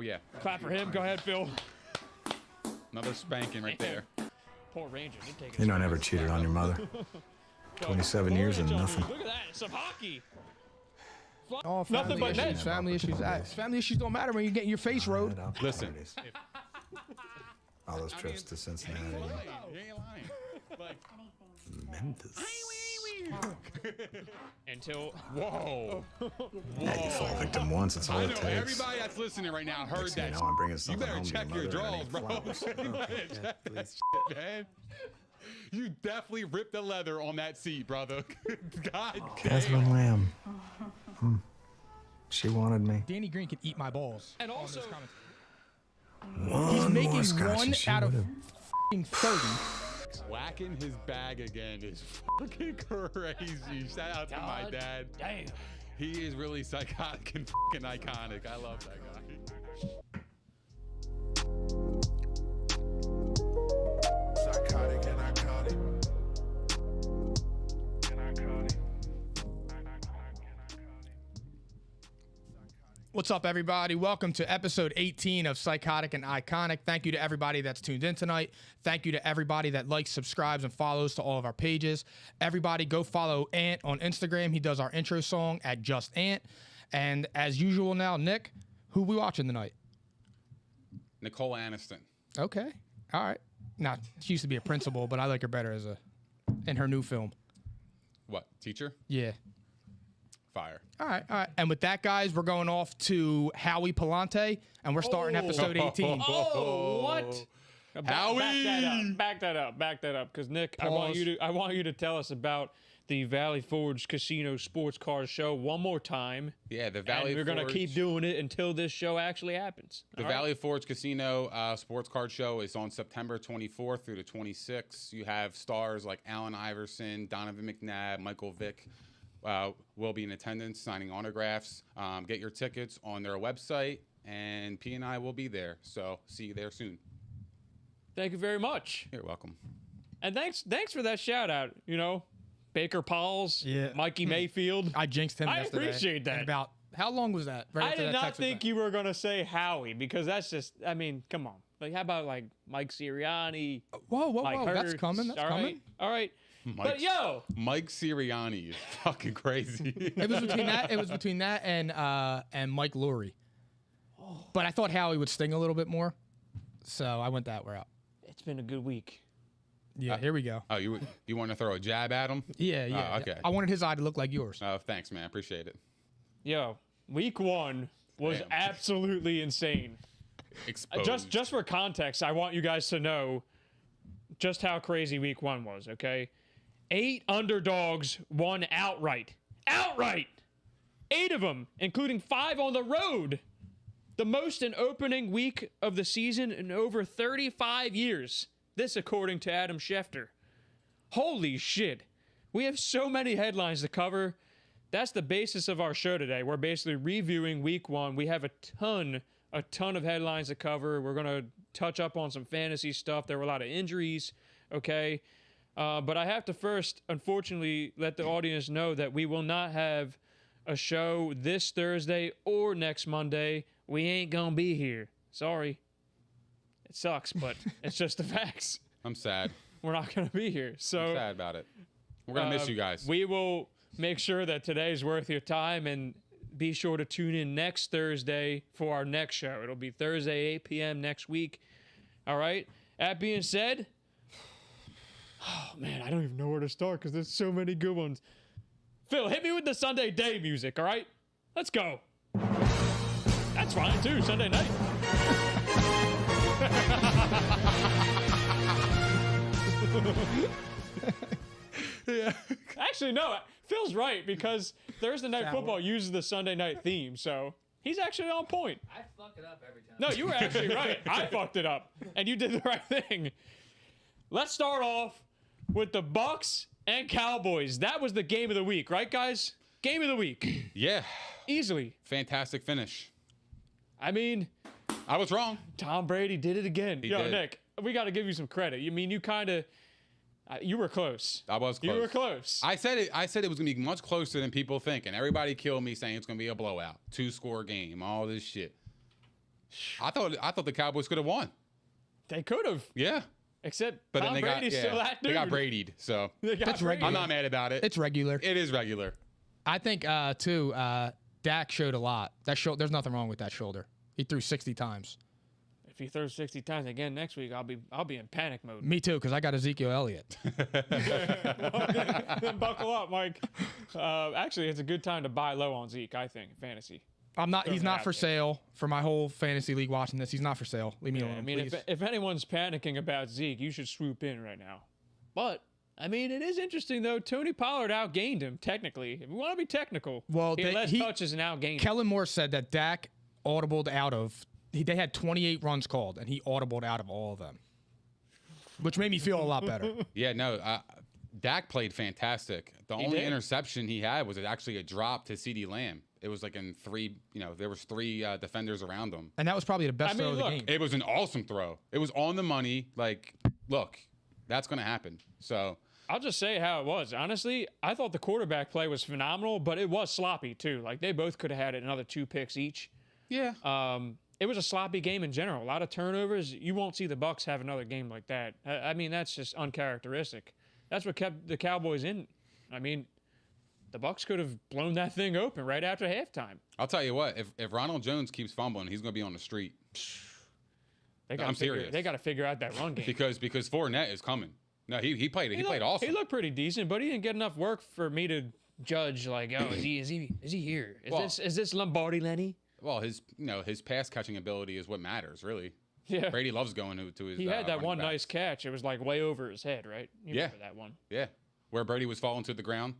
Yeah. Clap for him. Go ahead, Phil. Another spanking right there. Poor Ranger. You know I never cheated on your mother. 27 years and nothing. Look at that. Some hockey. All Nothing but net. Family issues. Family issues don't matter when you're getting your face rode. Listen. All those trips to Cincinnati. You ain't lying. Like, Memphis. Until. whoa. Yeah, you fall victim once, it's all I it know takes. everybody that's listening right now heard Next thing that. you know, I'm bringing You something better home to check your your mother and drawers, bro. flowers. You better check that shit, man. You definitely ripped the leather on that seat, brother. God damn. Catherine Lamb. She wanted me. Danny Green can eat my balls. And also, He's making more scotch one and she out of would've- f***ing 30. Whacking his bag again is fucking crazy. Shout out to my dad. damn. He is really psychotic and fucking iconic. I love that guy. Psychotic and iconic. What's up, everybody? Welcome to episode 18 of Psychotic and Iconic. Thank you to everybody that's tuned in tonight. Thank you to everybody that likes, subscribes, and follows to all of our pages. Everybody go follow Ant on Instagram. He does our intro song at Just Ant. And as usual now, Nick, who we watching tonight? Nicole Aniston. Okay. All right. Now, she used to be a principal, but I like her better as in her new film. What? Teacher? Yeah. Fire. All right, all right. And with that, guys, we're going off to Howie Palante, and we're starting episode 18. Oh, what? Howie! Back that up, because Nick, I want you to tell us about the Valley Forge Casino Sports Cars Show one more time. Yeah, the Valley and we're Forge. gonna keep doing it until this show actually happens. The Valley Forge Casino Sports Card Show is on September 24th through the 26th. You have stars like Allen Iverson, Donovan McNabb, Michael Vick. Will be in attendance, signing autographs. Get your tickets on their website, and P and I will be there. So see you there soon. Thank you very much. You're welcome. And thanks for that shout out. You know, Baker Pauls, Yeah. Mikey Mayfield. I jinxed him I yesterday. appreciate that. And about how long was that? Right I after did that not text was think sent. you were gonna say Howie because that's just. I mean, come on. Like, how about like Mike Sirianni? Whoa, Mike that's Hurts? coming. That's All coming. right. All right. But yo, Mike Sirianni is fucking crazy. It was between that. It was between that and Mike Lurie. But I thought Howie would sting a little bit more, so I went that route. it's been a good week. Yeah, here we go. Oh, you want to throw a jab at him? Yeah, yeah. Oh, okay. I wanted his eye to look like yours. Oh, thanks, man. Appreciate it. Yo, week one was Damn. absolutely insane. Exposed. Just for context, I want you guys to know just how crazy week one was, okay? 8 underdogs won outright. Outright! 8 of them, including 5 on the road. The most in opening week of the season in over 35 years. This according to Adam Schefter. Holy shit. We have so many headlines to cover. That's the basis of our show today. We're basically reviewing week one. We have a ton of headlines to cover. We're going to touch up on some fantasy stuff. There were a lot of injuries, okay? But I have to first, unfortunately, let the audience know that we will not have a show this Thursday or next Monday. We ain't going to be here. Sorry. It sucks, but it's just the facts. I'm sad. We're not going to be here. So I'm sad about it. We're gonna miss you guys. We will make sure that today's worth your time, and be sure to tune in next Thursday for our next show. It'll be Thursday, 8 p.m. next week. All right? That being said, oh, man, I don't even know where to start because there's so many good ones. Phil, hit me with the Sunday day music, all right? Let's go. That's fine, too, Sunday night. Yeah. Actually, no, Phil's right because Thursday Night Football uses the Sunday night theme, so he's actually on point. I fuck it up every time. No, you were actually right. I fucked it up, and you did the right thing. Let's start off with the Bucks and Cowboys. That was the game of the week, right, guys? Game of the week. Yeah. Easily. Fantastic finish. I mean, I was wrong. Tom Brady did it again. He Yo, did. Nick, we got to give you some credit. You mean you kind of, you were close. I was close. You were close. I said it was gonna be much closer than people think, and everybody killed me saying it's gonna be a blowout, 2-score game, all this shit. I thought the Cowboys could have won. They could have. Yeah. Except But Tom then Brady's still that dude. they got Brady'd, so That's Brady. regular. I'm not mad about it. It's regular. It is regular. I think too. Dak showed a lot. There's nothing wrong with that shoulder. He threw 60 times. If he throws 60 times again next week, I'll be in panic mode. Me too, because I got Ezekiel Elliott. Then buckle up, Mike. Actually, it's a good time to buy low on Zeke, I think, fantasy. I'm not. He's Throwing not that for out there. sale. For my whole fantasy league watching this, he's not for sale. Leave me Yeah, alone, I mean, please. if anyone's panicking about Zeke, you should swoop in right now. But I mean, it is interesting though. Tony Pollard outgained him technically. If we want to be technical, Well, he had less he- touches and outgained him. Kellen Moore said that Dak audibled out of. They had 28 runs called, and he audibled out of all of them, which made me feel a lot better. Yeah, no. Dak played fantastic. The only did. interception he had was actually a drop to CeeDee Lamb. It was like in three. There was three defenders around him. And that was probably the best I throw mean, of the look, game. It was an awesome throw. It was on the money. Like, look, that's gonna happen. So I'll just say how it was. Honestly, I thought the quarterback play was phenomenal, but it was sloppy too. Like they both could have had another 2 picks each. yeah. It was a sloppy game in general. A lot of turnovers. You won't see the Bucs have another game like that. I mean, that's just uncharacteristic. That's what kept the Cowboys in. I mean, the Bucs could have blown that thing open right after halftime. I'll tell you what. If Ronald Jones keeps fumbling, he's gonna be on the street I'm serious. They got to figure out that run game. because Fournette is coming. No, he played awesome. He looked pretty decent, but he didn't get enough work for me to judge. Like, oh, is he here? Is this Lombardi Lenny? Well, his pass catching ability is what matters, really. Yeah. Brady loves going to his. He had that running one backs. nice catch. It was like way over his head, right? You Yeah. remember that one. Yeah, where Brady was falling to the ground.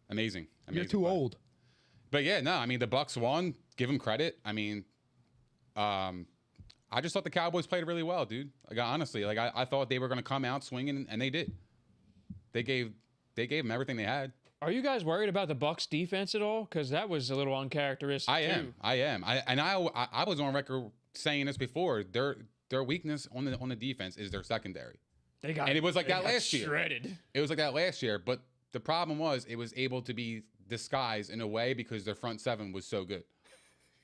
Amazing. You're too play. old. But yeah, no, I mean the Bucs won. Give them credit. I mean, I just thought the Cowboys played really well, dude. Like honestly, like I thought they were going to come out swinging, and they did. They gave them everything they had. Are you guys worried about the Bucs defense at all? Because that was a little uncharacteristic. I too. am. I was on record saying this before. Their weakness on the defense is their secondary. They got, And it was like they that got last year. shredded. It was like that last year, but the problem was it was able to be disguised in a way because their front seven was so good.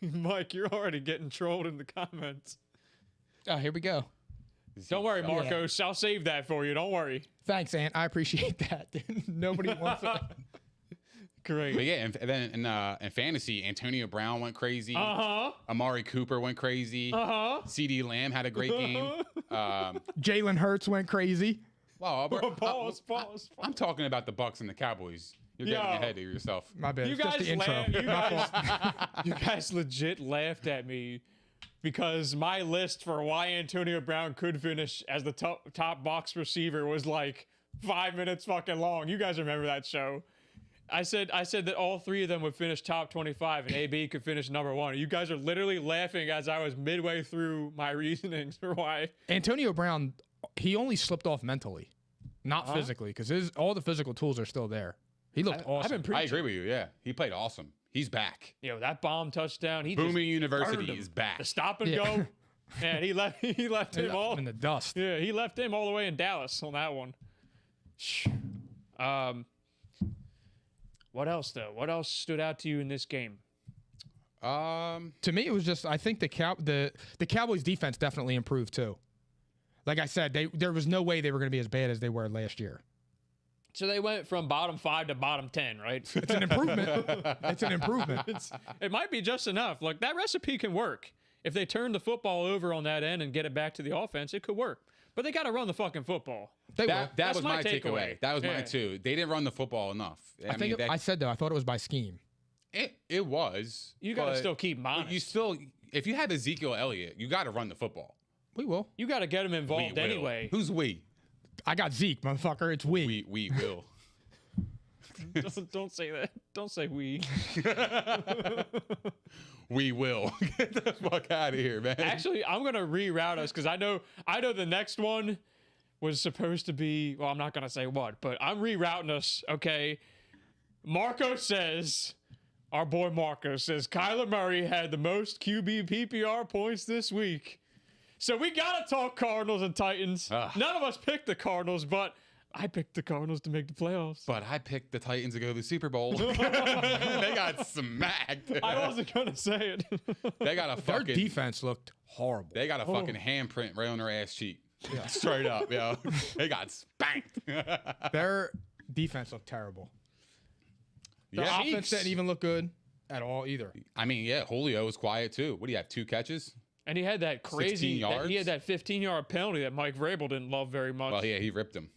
Mike, you're already getting trolled in the comments. Oh, here we go. Don't worry, Marcos. I'll save that for you. Don't worry. Thanks, Ant. I appreciate that. Nobody wants it. Great. But yeah, and then in fantasy, Antonio Brown went crazy. Amari Cooper went crazy. CeeDee Lamb had a great game. Jalen Hurts went crazy. Wow, Pause. I'm talking about the Bucs and the Cowboys. You're getting Yo. ahead of yourself. My bad. You It's just guys, the intro. you guys legit laughed at me because my list for why Antonio Brown could finish as the top box receiver was like 5 minutes fucking long. You guys remember that show? I said that all three of them would finish top 25 and AB could finish number 1. You guys are literally laughing as I was midway through my reasonings for why. Antonio Brown, he only slipped off mentally, not physically, because all the physical tools are still there. He looked awesome. I've been preaching. I agree with you. Yeah, he played awesome. He's back. Yo, that bomb touchdown. He Booming just University burned him. is back. The stop and Yeah. go. Man, he left him all in the dust. Yeah, he left him all the way in Dallas on that one. What else though? What else stood out to you in this game? To me, it was just I think the Cowboys defense definitely improved too. Like I said, there was no way they were going to be as bad as they were last year. So they went from bottom 5 to bottom 10, right? It's an improvement. It's an improvement. It might be just enough. Like that recipe can work. If they turn the football over on that end and get it back to the offense, it could work. But they got to run the fucking football. They will. That That's was my my takeaway. takeaway. That was Yeah. mine too. They didn't run the football enough. I think I said though, I thought it was by scheme. it was. You got to but still keep him honest. You still, if you have Ezekiel Elliott, you got to run the football. We will. You got to get him involved We will. anyway. Who's we? I got Zeke, motherfucker. It's we. We will. Don't say that. Don't say we. We will. Get the fuck out of here, man. Actually, I'm gonna reroute us because I know the next one was supposed to be. Well, I'm not gonna say what, but I'm rerouting us. Okay. Marco says, our boy Marco says, Kyler Murray had the most QB PPR points this week. So we gotta talk Cardinals and Titans. Ugh. None of us picked the Cardinals, but I picked the Cardinals to make the playoffs. But I picked the Titans to go to the Super Bowl. They got smacked. I wasn't gonna say it. They got a Their fucking defense looked horrible. They got a fucking handprint right on their ass cheek. Yeah. Straight up, yo. They got spanked. Their defense looked terrible. Their Yeah. offense didn't even look good at all either. I mean, yeah, Julio was quiet too. What do you have? 2 catches? And he had that 16 crazy. yards? He had that 15-yard penalty that Mike Vrabel didn't love very much. Well, yeah, he ripped him.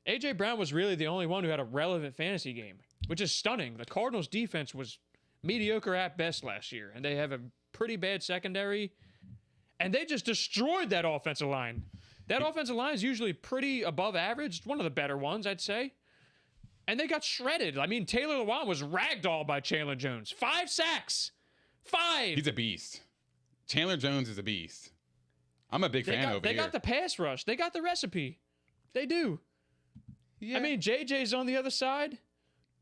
AJ Brown was really the only one who had a relevant fantasy game, which is stunning. The Cardinals' defense was mediocre at best last year, and they have a pretty bad secondary, and they just destroyed that offensive line. That offensive line is usually pretty above average, one of the better ones, I'd say. And they got shredded. I mean, Taylor Lewan was ragdolled by Chandler Jones. 5 sacks. 5. He's a beast. Chandler Jones is a beast. I'm a big fan over here. They got the pass rush. They got the recipe. They do. Yeah. I mean, JJ's on the other side.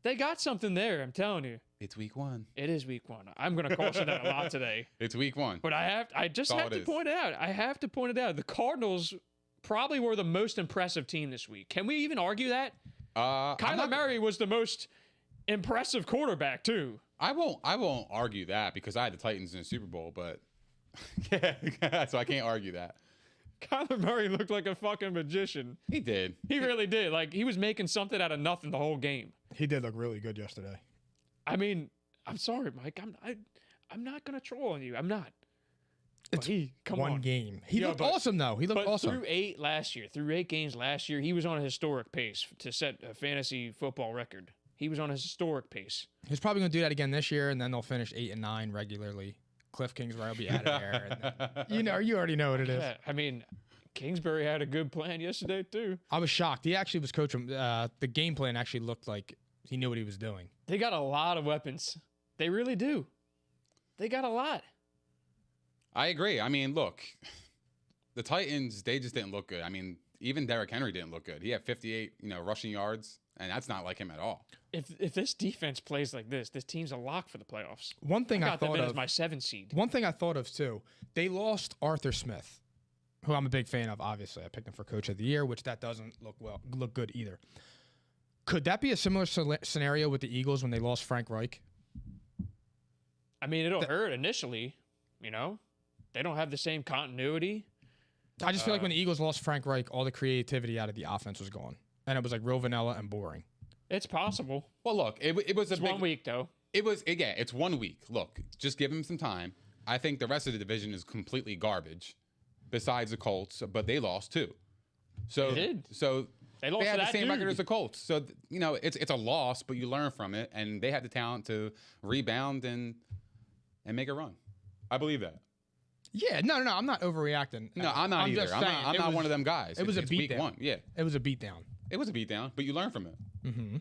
They got something there, I'm telling you. It's week 1. It is week 1. I'm going to caution that a lot today. It's week 1. But I just That's have all to it point it out. I have to point it out. The Cardinals probably were the most impressive team this week. Can we even argue that? Kyler Murray was the most impressive quarterback, too. I won't argue that because I had the Titans in the Super Bowl, but yeah, so I can't argue that. Kyler Murray looked like a fucking magician. He did. He really did. Like, he was making something out of nothing the whole game. He did look really good yesterday. I mean, I'm sorry, Mike. I'm not gonna troll on you. I'm not. It's come one on. game. He Yeah, looked but- awesome, though. He looked But awesome. through 8 games last year, he was on a historic pace to set a fantasy football record. He was on a historic pace. He's probably going to do that again this year, and then they'll finish 8 and 9 regularly. Cliff Kingsbury will be out of there. And then, you already know what it is. Yeah, I mean, Kingsbury had a good plan yesterday too. I was shocked. He actually was coaching. The game plan actually looked like he knew what he was doing. They got a lot of weapons. They really do. They got a lot. I agree. I mean, look, the Titans, they just didn't look good. I mean, even Derrick Henry didn't look good. He had 58, rushing yards, and that's not like him at all. If this defense plays like this team's a lock for the playoffs. One thing I got them thought in of as my 7 seed. One thing I thought of too, they lost Arthur Smith, who I'm a big fan of. Obviously, I picked him for Coach of the Year, which that doesn't look good either. Could that be a similar scenario with the Eagles when they lost Frank Reich? I mean, it'll hurt initially. They don't have the same continuity. I just feel like when the Eagles lost Frank Reich, all the creativity out of the offense was gone, and it was like real vanilla and boring. It's possible. Well, look, it was It's 1 week though. It's 1 week. Look, just give him some time. I think the rest of the division is completely garbage, besides the Colts, but they lost too. So They did. So They lost they to had the that same dude. record as the Colts. So it's a loss, but you learn from it, and they had the talent to rebound and make a run. I believe that. Yeah, no, I'm not overreacting. No, I'm not either. just I'm saying, not it was- one of them guys. It was It's a week beatdown. 1. Yeah, It was a beatdown. it was a beatdown, but you learn from it. Mm-hmm.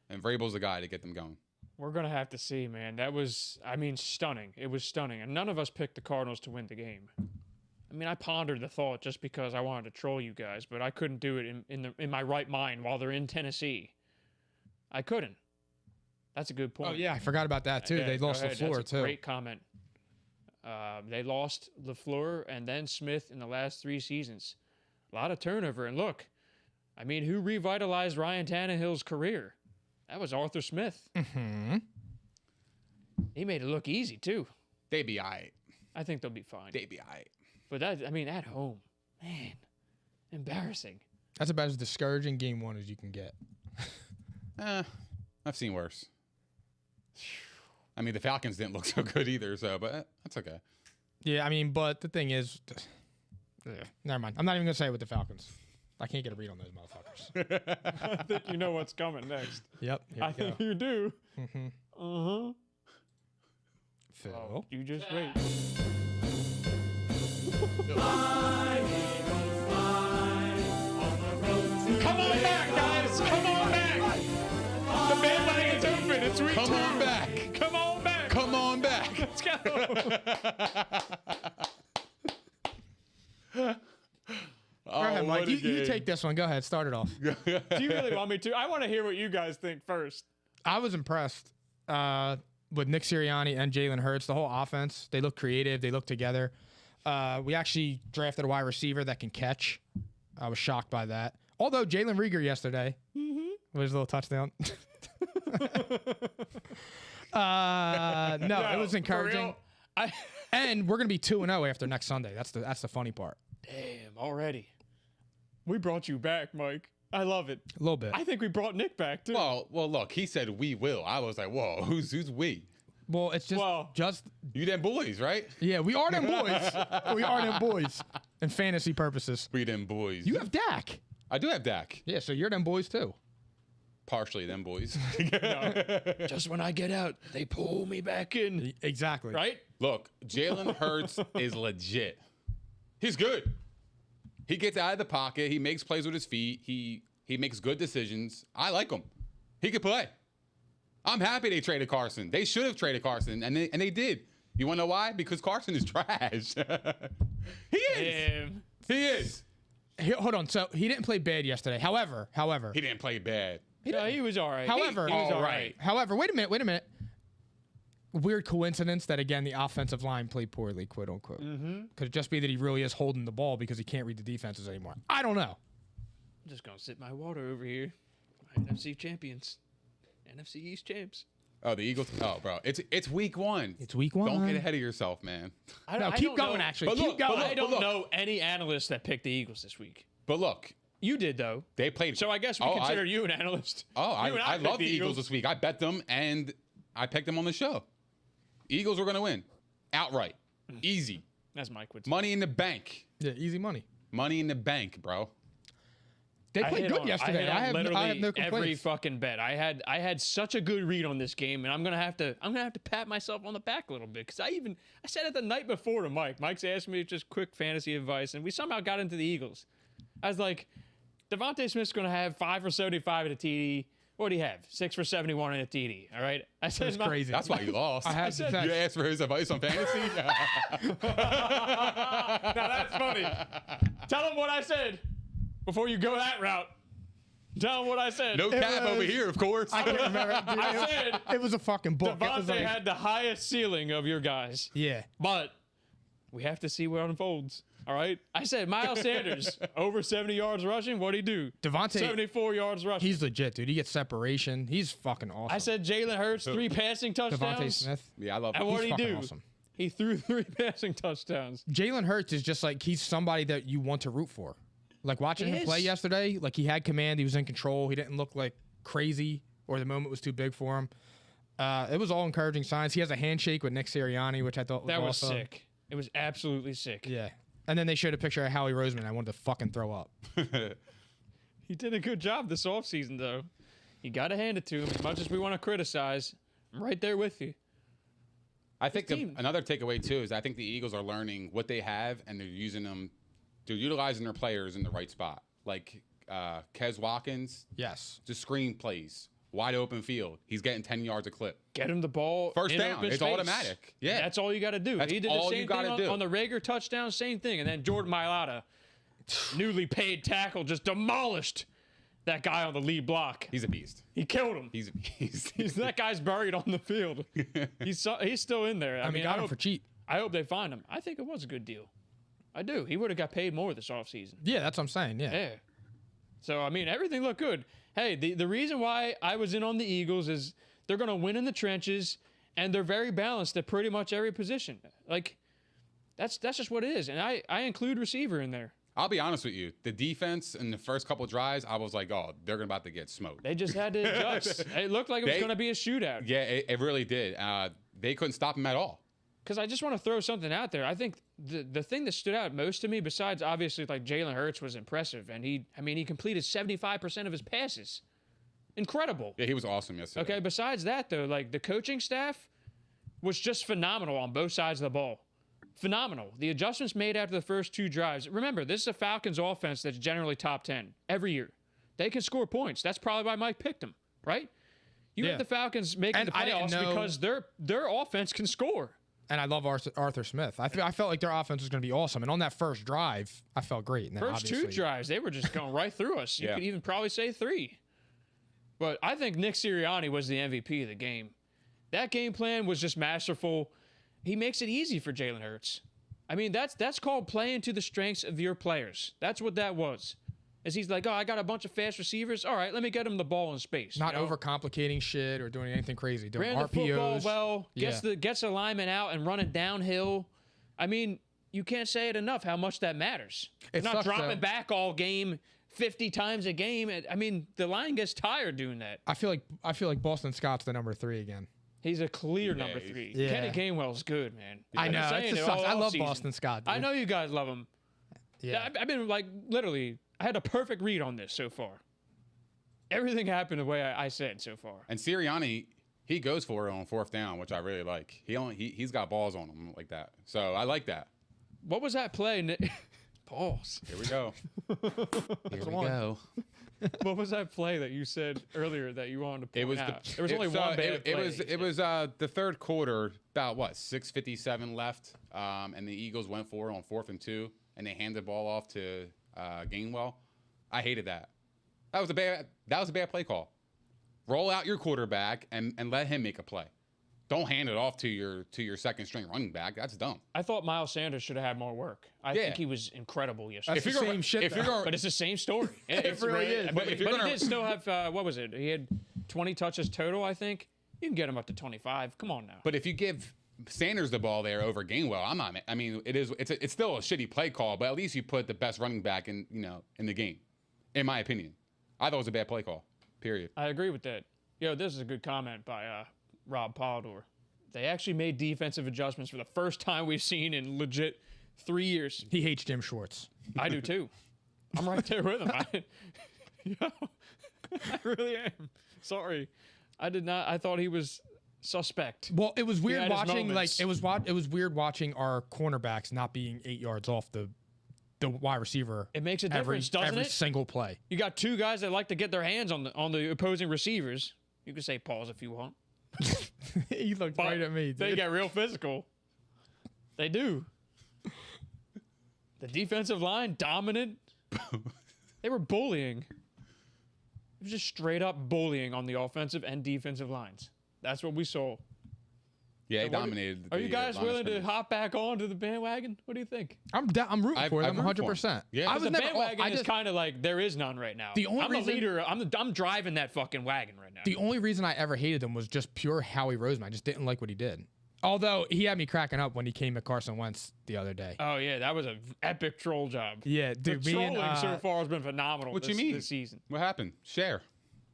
And Vrabel's the guy to get them going. We're gonna have to see, man. That was, stunning. It was stunning, and none of us picked the Cardinals to win the game. I mean, I pondered the thought just because I wanted to troll you guys, but I couldn't do it in my right mind while they're in Tennessee. I couldn't. That's a good point. Oh yeah, I forgot about that too. Yeah, They go lost ahead. LaFleur That's a too. Great comment. They lost LaFleur and then Smith in the last 3 seasons. A lot of turnover. And look, who revitalized Ryan Tannehill's career? That was Arthur Smith. Mm-hmm. He made it look easy too. They be all right. I think they'll be fine. They be all right. But that, at home, man, embarrassing. That's about as discouraging game 1 as you can get. I've seen worse. I mean, the Falcons didn't look so good either, but that's okay. Yeah, but the thing is, never mind. I'm not even gonna say it with the Falcons. I can't get a read on those motherfuckers. I think you know what's coming next. Yep. Here I we go. think you do. Mm-hmm. Uh-huh. Phil. Oh, you just wait. Come on back, guys! Come on back! The bandwagon's open. It's week 2. Come on back. Come on back. Come on back. Let's go. Go ahead, Mike. what a You game. take this one. Go ahead. Start it off. Do you really want me to? I want to hear what you guys think first. I was impressed with Nick Sirianni and Jalen Hurts. The whole offense. They look creative. They look together. We actually drafted a wide receiver that can catch. I was shocked by that. Although Jalen Reagor yesterday was a little touchdown. No, it was encouraging. And we're gonna be 2-0 after next Sunday. That's the funny part. Damn, already. We brought you back, Mike. I love it. A little bit. I think we brought Nick back too. Well, look, he said we will. I was like, whoa, who's we? Well, it's just You them boys, right? yeah. We are them boys. We are them boys. And fantasy purposes. We them boys. You have Dak. I do have Dak. Yeah, so you're them boys too. Partially them boys. Just when I get out, they pull me back in. Exactly. Right? Look, Jalen Hurts is legit. He's good. He gets out of the pocket. He makes plays with his feet. He makes good decisions. I like him. He could play. I'm happy they traded Carson. They should have traded Carson, and they did. You want to know why? Because Carson is trash. He is. Damn. He is. Hold on. So he didn't play bad yesterday. However, He didn't play bad. No, he was all right. However, he was all right. However, wait a minute. Weird coincidence that again the offensive line played poorly, quote unquote. Could it just be that he really is holding the ball because he can't read the defenses anymore? I don't know. I'm just gonna sip my water over here. NFC champions, NFC East champs. Oh, the Eagles. Oh, bro, it's week 1. It's week 1. Don't get ahead of yourself, man. No, keep going. Actually, keep going. I don't know any analysts that picked the Eagles this week. But look, You did though. they played. So I guess we consider you an analyst. Oh, You and I picked love the Eagles this week. I bet them, and I picked them on the show. Eagles were going to win. Outright. Easy. That's Mike would say. Money in the bank. Yeah, easy money. Money in the bank, bro. They I played hit good on- yesterday. hit on I have literally no every complaints. fucking bet. I had such a good read on this game, and I'm gonna have to pat myself on the back a little bit because I said it the night before to Mike. Mike's asked me just quick fantasy advice, and we somehow got into the Eagles. I was like, Devontae Smith's gonna have 5 for 75 at a TD. What do you have? 6 for 71 at a TD. All right. I said That's crazy. That's why you lost. I have to You asked for his advice on fantasy? Now that's funny. Tell him what I said before you go that route. Tell him what I said. No cap over here, of course. I can't remember. Dude, I said it was a fucking book. It was Devontae like- had the highest ceiling of your guys. yeah. But we have to see what unfolds. All right. I said Miles Sanders over 70 yards rushing. What'd he do? Devontae, 74 yards rushing. he's legit, dude. He gets separation. He's fucking awesome. I said Jalen Hurts 3 passing touchdowns. Devontae Smith. Yeah, I love And him. what He's did he fucking do? awesome. He threw 3 passing touchdowns. Jalen Hurts is just like he's somebody that you want to root for. Like watching He him play is. yesterday, like he had command, he was in control, he didn't look like crazy or the moment was too big for him. It was all encouraging signs. He has a handshake with Nick Sirianni, which I thought was That was awesome. sick. It was absolutely sick. Yeah. And then they showed a picture of Howie Roseman. I wanted to fucking throw up. He did a good job this offseason, though. You got to hand it to him. As much as we want to criticize, I'm right there with you. I think team. another takeaway, too, is I think the Eagles are learning what they have, and they're using them. They're utilizing their players in the right spot. Like Kez Watkins, Yes. just screen plays. Wide open field. He's getting 10 yards a clip. Get him the ball. First in down. open It's space. automatic. Yeah. That's all you got to do. That's He did all the you same gotta thing do. on the Rager touchdown, same thing. And then Jordan Mailata, newly paid tackle, just demolished that guy on the lead block. He's a beast. He killed him. He's a beast. That guy's buried on the field. He's still in there. I mean, got him for cheap. I hope they find him. I think it was a good deal. I do. He would have got paid more this offseason. Yeah, that's what I'm saying. Yeah. Yeah. So, I mean, everything looked good. Hey, the reason why I was in on the Eagles is they're going to win in the trenches, and they're very balanced at pretty much every position. Like, that's just what it is. And I include receiver in there. I'll be honest with you. The defense in the first couple drives, I was like, oh, they're about to get smoked. They just had to adjust. It looked like it was going to be a shootout. Yeah, it really did. They couldn't stop him at all. Because I just want to throw something out there. I think the thing that stood out most to me, besides obviously like Jalen Hurts, was impressive. And he completed 75% of his passes. Incredible. Yeah, he was awesome yesterday. Okay, besides that, though, like the coaching staff was just phenomenal on both sides of the ball. Phenomenal. The adjustments made after the first 2 drives. Remember, this is a Falcons offense that's generally top 10 every year. They can score points. That's probably why Mike picked them, right? You Yeah. have the Falcons making And the I didn't playoffs know- because their offense can score. And I love Arthur Smith. I felt like their offense was going to be awesome. And on that first drive, I felt great. And then First 2 obviously- drives, they were just going right through us. You Yeah. could even probably say 3. But I think Nick Sirianni was the MVP of the game. That game plan was just masterful. He makes it easy for Jalen Hurts. I mean, that's called playing to the strengths of your players. That's what that was. Is he's like, oh, I got a bunch of fast receivers. All right, let me get him the ball in space. Not overcomplicating shit or doing anything crazy. Doing Ran the football RPOs. well. Gets the lineman out and running downhill. I mean, you can't say it enough how much that matters. It Not sucks, dropping though. back all game 50 times a game. I mean, the line gets tired doing that. I feel like Boston Scott's the number 3 again. He's a clear number 3. Yeah. Kenny Gainwell's good, man. I I've been know. saying It just it sucks. all I love offseason. Boston Scott. Dude. I know you guys love him. Yeah. I've been like literally. I had a perfect read on this so far. Everything happened the way I said so far. And Sirianni, he goes for it on 4th down, which I really like. He's got balls on him like that. So I like that. What was that play? Pause. Here we go. Here we one. go. What was that play that you said earlier that you wanted to point It was out? There was only it's, one bad play. It was the third quarter, about what 6:57 left, and the Eagles went for it on 4th and 2, and they handed the ball off to Gainwell. I hated that. That was a bad play call. Roll out your quarterback and let him make a play. Don't hand it off to your second string running back. That's dumb. I thought Miles Sanders should have had more work. I think he was incredible yesterday. That's the same shit. If you're though. gonna, But it's the same story. It's really is. But, if you're he gonna- did still have, what was it? He had 20 touches total, I think. You can get him up to 25. Come on now. but if you give Sanders the ball there over Gainwell, I'm not. I mean, it's still a shitty play call, but at least you put the best running back in the game, in my opinion. I thought it was a bad play call. Period. I agree with that. Yo, this is a good comment by Rob Polidor. They actually made defensive adjustments for the first time we've seen in legit 3 years. He hates Jim Schwartz. I do too. I'm right there with him. I really am. Sorry. I did not. I thought he was suspect. Well, it was weird had his watching. Like moments. it was weird watching our cornerbacks not being 8 yards off the wide receiver. It makes a every difference, doesn't every it? single play. You got two guys that like to get their hands on the opposing receivers. You can say pause if you want. He looked But right at me. They Dude. get real physical. They do. The defensive line, dominant. They were bullying. It was just straight up bullying on the offensive and defensive lines. That's what we saw. Yeah, he So what dominated. Are you the, guys line of willing to scrimmage. hop back onto the bandwagon? What do you think? I'm rooting for them I've rooted for 100%. him. Yeah. I 'Cause was the never off. bandwagon I is just, kind of like there is none right now. The only I'm reason- the leader. I'm driving that fucking wagon right now. the only reason I ever hated him was just pure Howie Roseman. I just didn't like what he did. Although he had me cracking up when he came at Carson Wentz the other day. Oh yeah, that was an epic troll job. Yeah, The dude. Me and, trolling so far has been phenomenal. What this, you mean? this season? What happened? Share.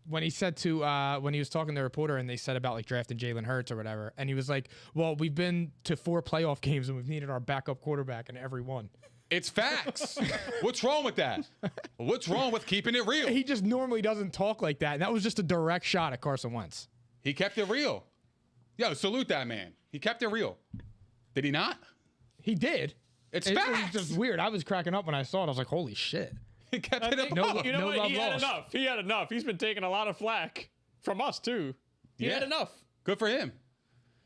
when he said to when he was talking to the reporter and they said about like drafting Jalen Hurts or whatever, and he was like, "Well, we've been to 4 playoff games and we've needed our backup quarterback in every one." It's facts. What's wrong with that? What's wrong with keeping it real? He just normally doesn't talk like that. And that was just a direct shot at Carson Wentz. He kept it real. Yo, salute that man. He kept it real. Did he not? He did. It's It was facts. just weird. I was cracking up when I saw it. I was like, "Holy shit!" He kept I it think, above. you know no what? love He had lost. enough. He had enough. He's been taking a lot of flack from us too. He had Yeah. enough. Good for him.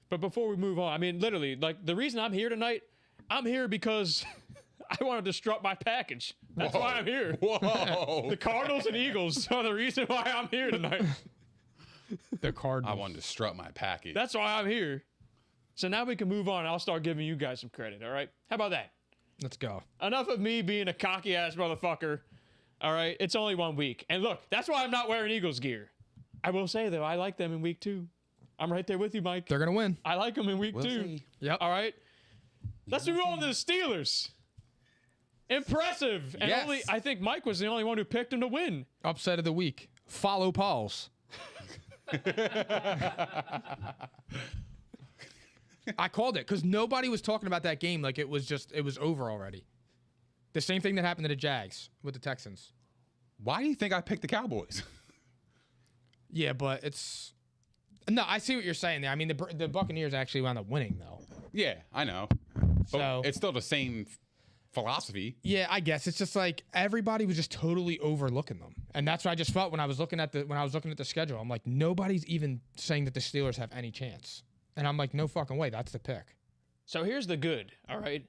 But before we move on, I mean, literally, like the reason I'm here tonight, I'm here because I wanted to strut my package. That's why I'm here. Whoa. The Cardinals and Eagles are the reason why I'm here tonight. The Cardinals. I wanted to strut my package. That's why I'm here. So now we can move on. I'll start giving you guys some credit. All right? How about that? Let's go. Enough of me being a cocky ass motherfucker. All right? It's only 1 week. And look, that's why I'm not wearing Eagles gear. I will say, though, I like them in week 2. I'm right there with you, Mike. They're gonna win. I like them in week We'll 2. see. Yep. All right? Let's move on to the Steelers. Impressive. And Yes. only I think Mike was the only one who picked them to win. Upset of the week. Follow Pauls. I called it because nobody was talking about that game like it was over already. The same thing that happened to the Jags with the Texans. Why do you think I picked the Cowboys? Yeah, but no. I see what you're saying there. I mean, the Buccaneers actually wound up winning though. Yeah, I know. But So- it's still the same philosophy. Yeah, I guess it's just like everybody was just totally overlooking them, and that's what I just felt when I was looking at the schedule. I'm like, nobody's even saying that the Steelers have any chance, and I'm like, no fucking way, that's the pick. So here's the good, all right?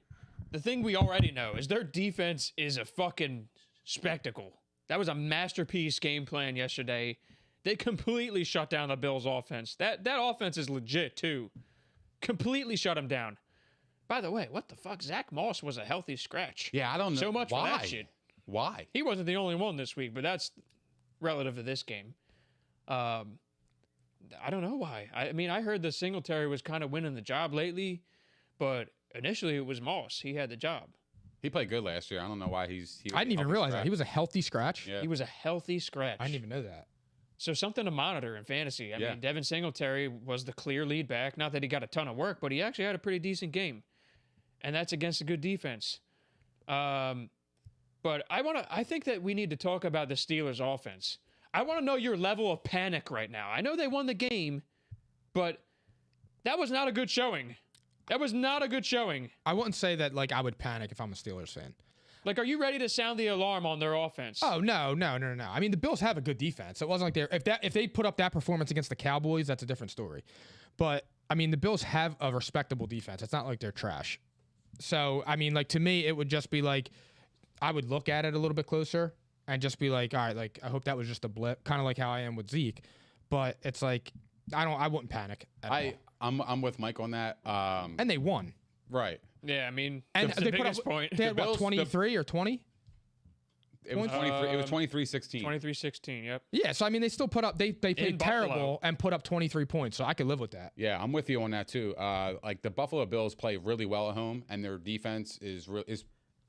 The thing we already know is their defense is a fucking spectacle. That was a masterpiece game plan yesterday. They completely shut down the Bills' offense. That offense is legit, too. Completely shut them down. By the way, what the fuck? Zach Moss was a healthy scratch. Yeah, I don't know So much why. for that shit. Why? He wasn't the only one this week, but that's relative to this game. I don't know why. I mean, I heard that Singletary was kind of winning the job lately, but initially it was Moss. He had the job. He played good last year. I don't know why he was I didn't even realize that. He was a healthy scratch. Yeah. He was a healthy scratch. I didn't even know that. So something to monitor in fantasy. I Yeah. mean, Devin Singletary was the clear lead back. Not that he got a ton of work, but he actually had a pretty decent game. And that's against a good defense. But I think that we need to talk about the Steelers offense. I want to know your level of panic right now. I know they won the game, but that was not a good showing. That was not a good showing. I wouldn't say that like I would panic if I'm a Steelers fan. Like, are you ready to sound the alarm on their offense? Oh no. I mean, the Bills have a good defense. It wasn't like if they put up that performance against the Cowboys, that's a different story. But I mean, the Bills have a respectable defense. It's not like they're trash. So I mean, like to me, it would just be like I would look at it a little bit closer and just be like, all right, like I hope that was just a blip, kind of like how I am with Zeke. But it's like I wouldn't panic at all. I'm with Mike on that. And they won. Right. Yeah, I mean, And that's the they put biggest up point. They had what, Bills- 23 or 20? It was 23. It was 23-16. 23-16, yep. Yeah, so I mean, they still put up. They played Buffalo. terrible and put up 23 points. So I could live with that. Yeah, I'm with you on that too. Like the Buffalo Bills play really well at home, and their defense is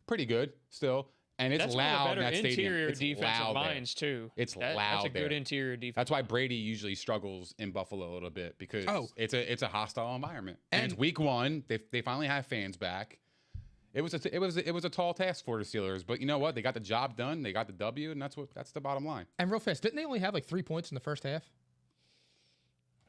pretty good still, and it's That's loud one in of the that better stadium. interior It's defensive loud there. lines, too. It's That's loud a good there. interior defense. That's why Brady usually struggles in Buffalo a little bit because it's a hostile environment. And it's week 1. They finally have fans back. It was a tall task for the Steelers, but you know what? They got the job done. They got the W, and that's the bottom line. And real fast, didn't they only have like 3 points in the first half?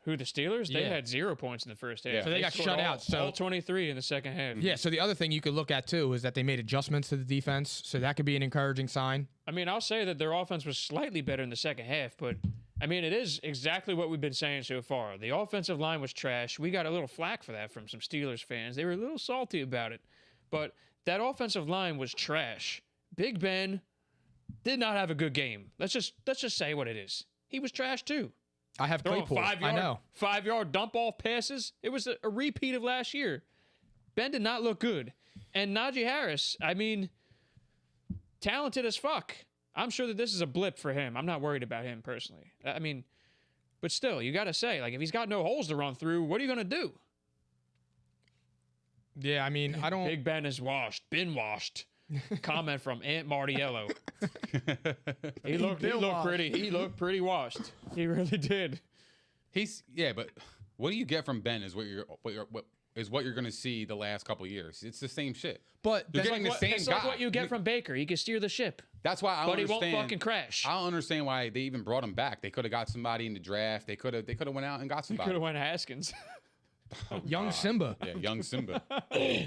Who, the Steelers? They Yeah. had 0 points in the first half. Yeah. So they got scored shut all- out, so- all 23 in the second half. Yeah. So the other thing you could look at too is that they made adjustments to the defense, so that could be an encouraging sign. I mean, I'll say that their offense was slightly better in the second half, but I mean, it is exactly what we've been saying so far. The offensive line was trash. We got a little flack for that from some Steelers fans. They were a little salty about it, but that offensive line was trash. Big Ben did not have a good game. Let's just say what it is. He was trash too. I have Throwing Claypool. I know. 5-yard dump off passes. It was a repeat of last year. Ben did not look good. And Najee Harris, I mean, talented as fuck. I'm sure that this is a blip for him. I'm not worried about him personally. I mean, but still, you got to say, like, if he's got no holes to run through, what are you going to do? Yeah, I mean, I don't. Big Ben is washed. Been washed. Comment from Aunt Martiello. He looked pretty washed. He really did. But what do you get from Ben is what you're going to see the last couple of years. It's the same shit. But You're that's getting like the same It's guy. like what you get from Baker. He can steer the ship, That's why I don't but he understand. won't fucking crash. I don't understand why they even brought him back. They could have got somebody in the draft. They could have went out and got Could somebody. have went Haskins. young Simba. Yeah, young Simba.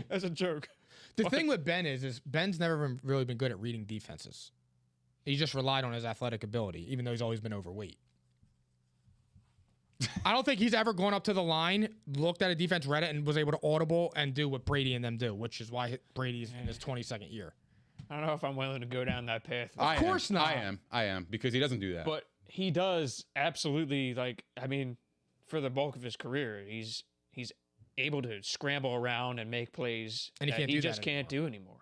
That's a joke. The thing with Ben is Ben's never really been good at reading defenses. He just relied on his athletic ability, even though he's always been overweight. I don't think he's ever gone up to the line, looked at a defense, read it, and was able to audible and do what Brady and them do, which is why Brady's in his 22nd year. I don't know if I'm willing to go down that path. Of course not. I am because he doesn't do that. But he does absolutely, like, I mean, for the bulk of his career, he's able to scramble around and make plays And he that can't he do that just can't do anymore.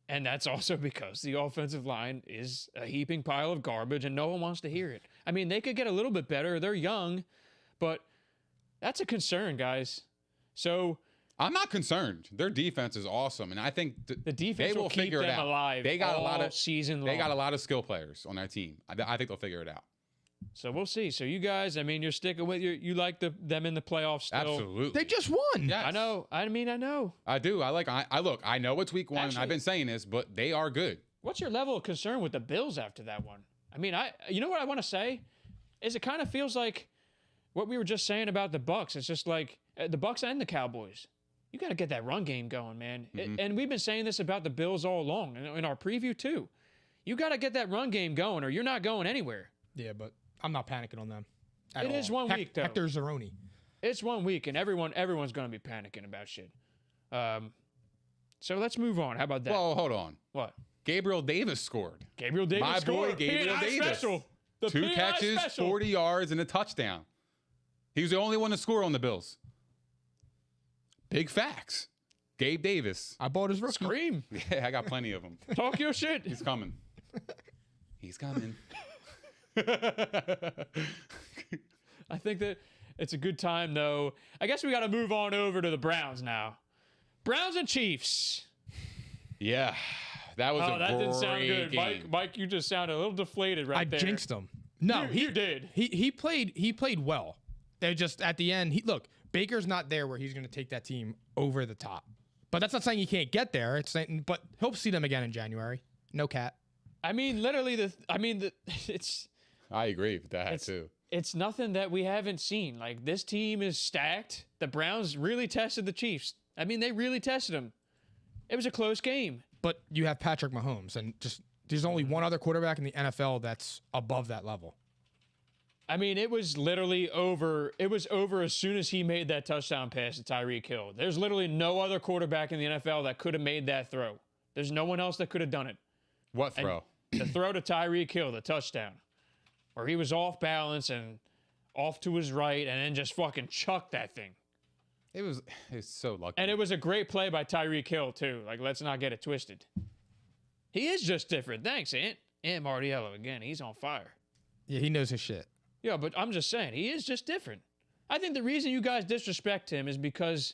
And that's also because the offensive line is a heaping pile of garbage and no one wants to hear it. I mean, they could get a little bit better. They're young, but that's a concern, guys. So I'm not concerned. Their defense is awesome, and I think the defense they will will keep figure it them out. alive They got all a lot of season long. They got a lot of skill players on that team. I think they'll figure it out. So we'll see. So you guys, I mean, you're sticking with you like them in the playoffs still. Absolutely. They just won. Yes. I know. I know. I do. I know it's week 1. Actually- I've been saying this, but they are good. What's your level of concern with the Bills after that one? I mean, you know what I want to say is it kind of feels like what we were just saying about the Bucs. It's just like the Bucs and the Cowboys. You got to get that run game going, man. And we've been saying this about the Bills all along in our preview too. You got to get that run game going, or you're not going anywhere. Yeah, but I'm not panicking on them. It is 1 week, though. Hector Zeroni. It's 1 week, and everyone's going to be panicking about shit. So let's move on. How about that? Well, hold on. What? Gabriel Davis scored. Gabriel Davis My boy scored. Gabriel P&I Davis. Special. The 2 P&I catches, special. 40 yards, and a touchdown. He was the only one to score on the Bills. Big facts. Gabe Davis. I bought his rookie. Scream. Yeah, I got plenty of them. Talk your shit. He's coming. He's coming. I think that it's a good time, though. I guess we got to move on over to the Browns now. Browns and Chiefs. Yeah, that was Oh, a that didn't sound great good. game. Mike, you just sounded a little deflated right I there. jinxed him. No, You did. He played well. They just at the end. Look, Baker's not there where he's going to take that team over the top. But that's not saying he can't get there. It's saying, but he'll see them again in January. No cat. I mean, literally, it's I agree with that too. it's nothing that we haven't seen. Like, this team is stacked. The Browns really tested the Chiefs. I mean, they really tested them. It was a close game. But you have Patrick Mahomes, and just there's only one other quarterback in the NFL that's above that level. I mean, it was literally over. It was over as soon as he made that touchdown pass to Tyreek Hill. There's literally no other quarterback in the NFL that could have made that throw. There's no one else that could have done it. What throw? The throw to Tyreek Hill, the touchdown, where he was off balance and off to his right and then just fucking chucked that thing. It was so lucky. And it was a great play by Tyreek Hill, too. Like, let's not get it twisted. He is just different. Thanks, Ant. Ant Martiello, again, he's on fire. Yeah, he knows his shit. Yeah, but I'm just saying, he is just different. I think the reason you guys disrespect him is because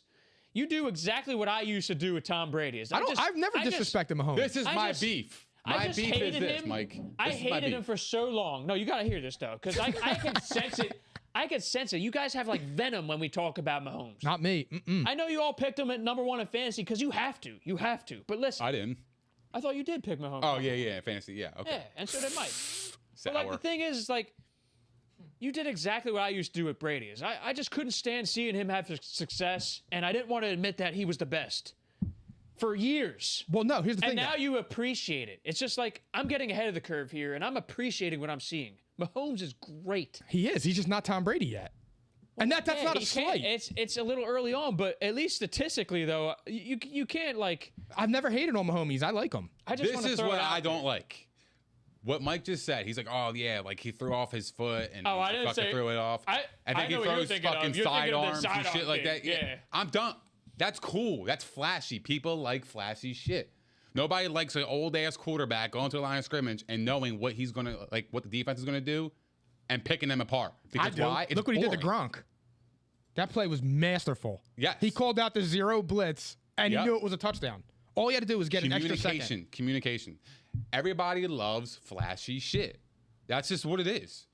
you do exactly what I used to do with Tom Brady. I've never disrespected Mahomes. This is I my just- beef. I My just beef is hated this, him. Mike. I This is my hated him beef. for so long. No, you got to hear this, though, because I can sense it. I can sense it. You guys have, like, venom when we talk about Mahomes. Not me. I know you all picked him at #1 in fantasy because you have to. You have to. But listen, I didn't. I thought you did pick Mahomes. Oh yeah, fantasy. Yeah, okay. Yeah, and so did Mike. Sour. But, like, the thing is, like, you did exactly what I used to do with Brady. Is I just couldn't stand seeing him have success, and I didn't want to admit that he was the best for years. Well, no, here's the And thing. now you appreciate it. It's just like, I'm getting ahead of the curve here, and I'm appreciating what I'm seeing. Mahomes is great. He is. He's just not Tom Brady yet. And that's Yeah, not a he can't- slight. It's a little early on, but at least statistically, though, you can't, like... I've never hated on Mahomes. I like him. I just This wanna is throw what it out I don't there. like. What Mike just said. He's like, oh yeah, like he threw off his foot and Oh, I he didn't fucking say- threw it off. I and know then he what you're throws thinking of. fucking You're thinking of the sidearms and sidearm shit like thing, that. yeah. I'm done. That's cool. That's flashy. People like flashy shit. Nobody likes an old ass quarterback going to the line of scrimmage and knowing what he's gonna like, what the defense is gonna do, and picking them apart. Because why? It's Look what he did to boring. Gronk. That play was masterful. Yes. He called out the zero blitz, and Yep. he knew it was a touchdown. All he had to do was get an extra second. Communication. Everybody loves flashy shit. That's just what it is.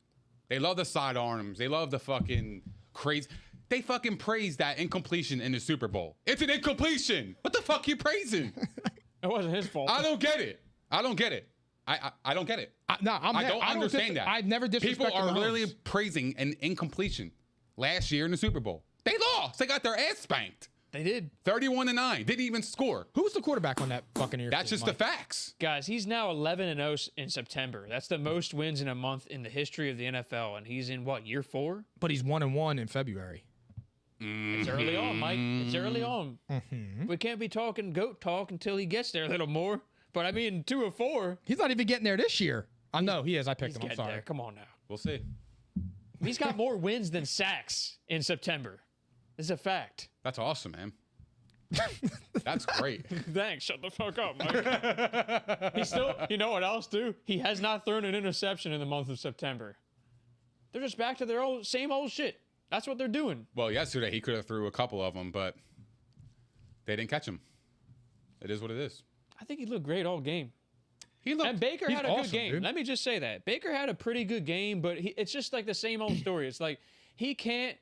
They love the sidearms. They love the fucking crazy. They fucking praise that incompletion in the Super Bowl. It's an incompletion. What the fuck you praising? It wasn't his fault. I don't get it. I don't get it. I don't get it. I don't understand that. I've never disrespected People are Mahomes. literally praising an incompletion last year in the Super Bowl. They lost. They got their ass spanked. They did. 31-9. Didn't even score. Who was the quarterback on that Buccaneers That's team, just Mike? the facts. Guys, he's now 11-0 in September. That's the most wins in a month in the history of the NFL, and he's in, what, year 4? But he's 1-1 in February. It's early on, Mike. It's early on. We can't be talking GOAT talk until he gets there a little more. But, I mean, 2 of 4. He's not even getting there this year. I know he is. I picked He's him. I'm getting sorry. there. Come on now. We'll see. He's got more wins than sacks in September. This is a fact. That's awesome, man. That's great. Thanks. Shut the fuck up, Mike. He's still, you know what else, too? He has not thrown an interception in the month of September. They're just back to their same old shit. That's what they're doing. Well, yesterday he could have threw a couple of them, but they didn't catch him. It is what it is. I think he looked great all game. He looked. And Baker he's had a awesome, good game. dude. Let me just say that. Baker had a pretty good game, but it's just like the same old story. It's like he can't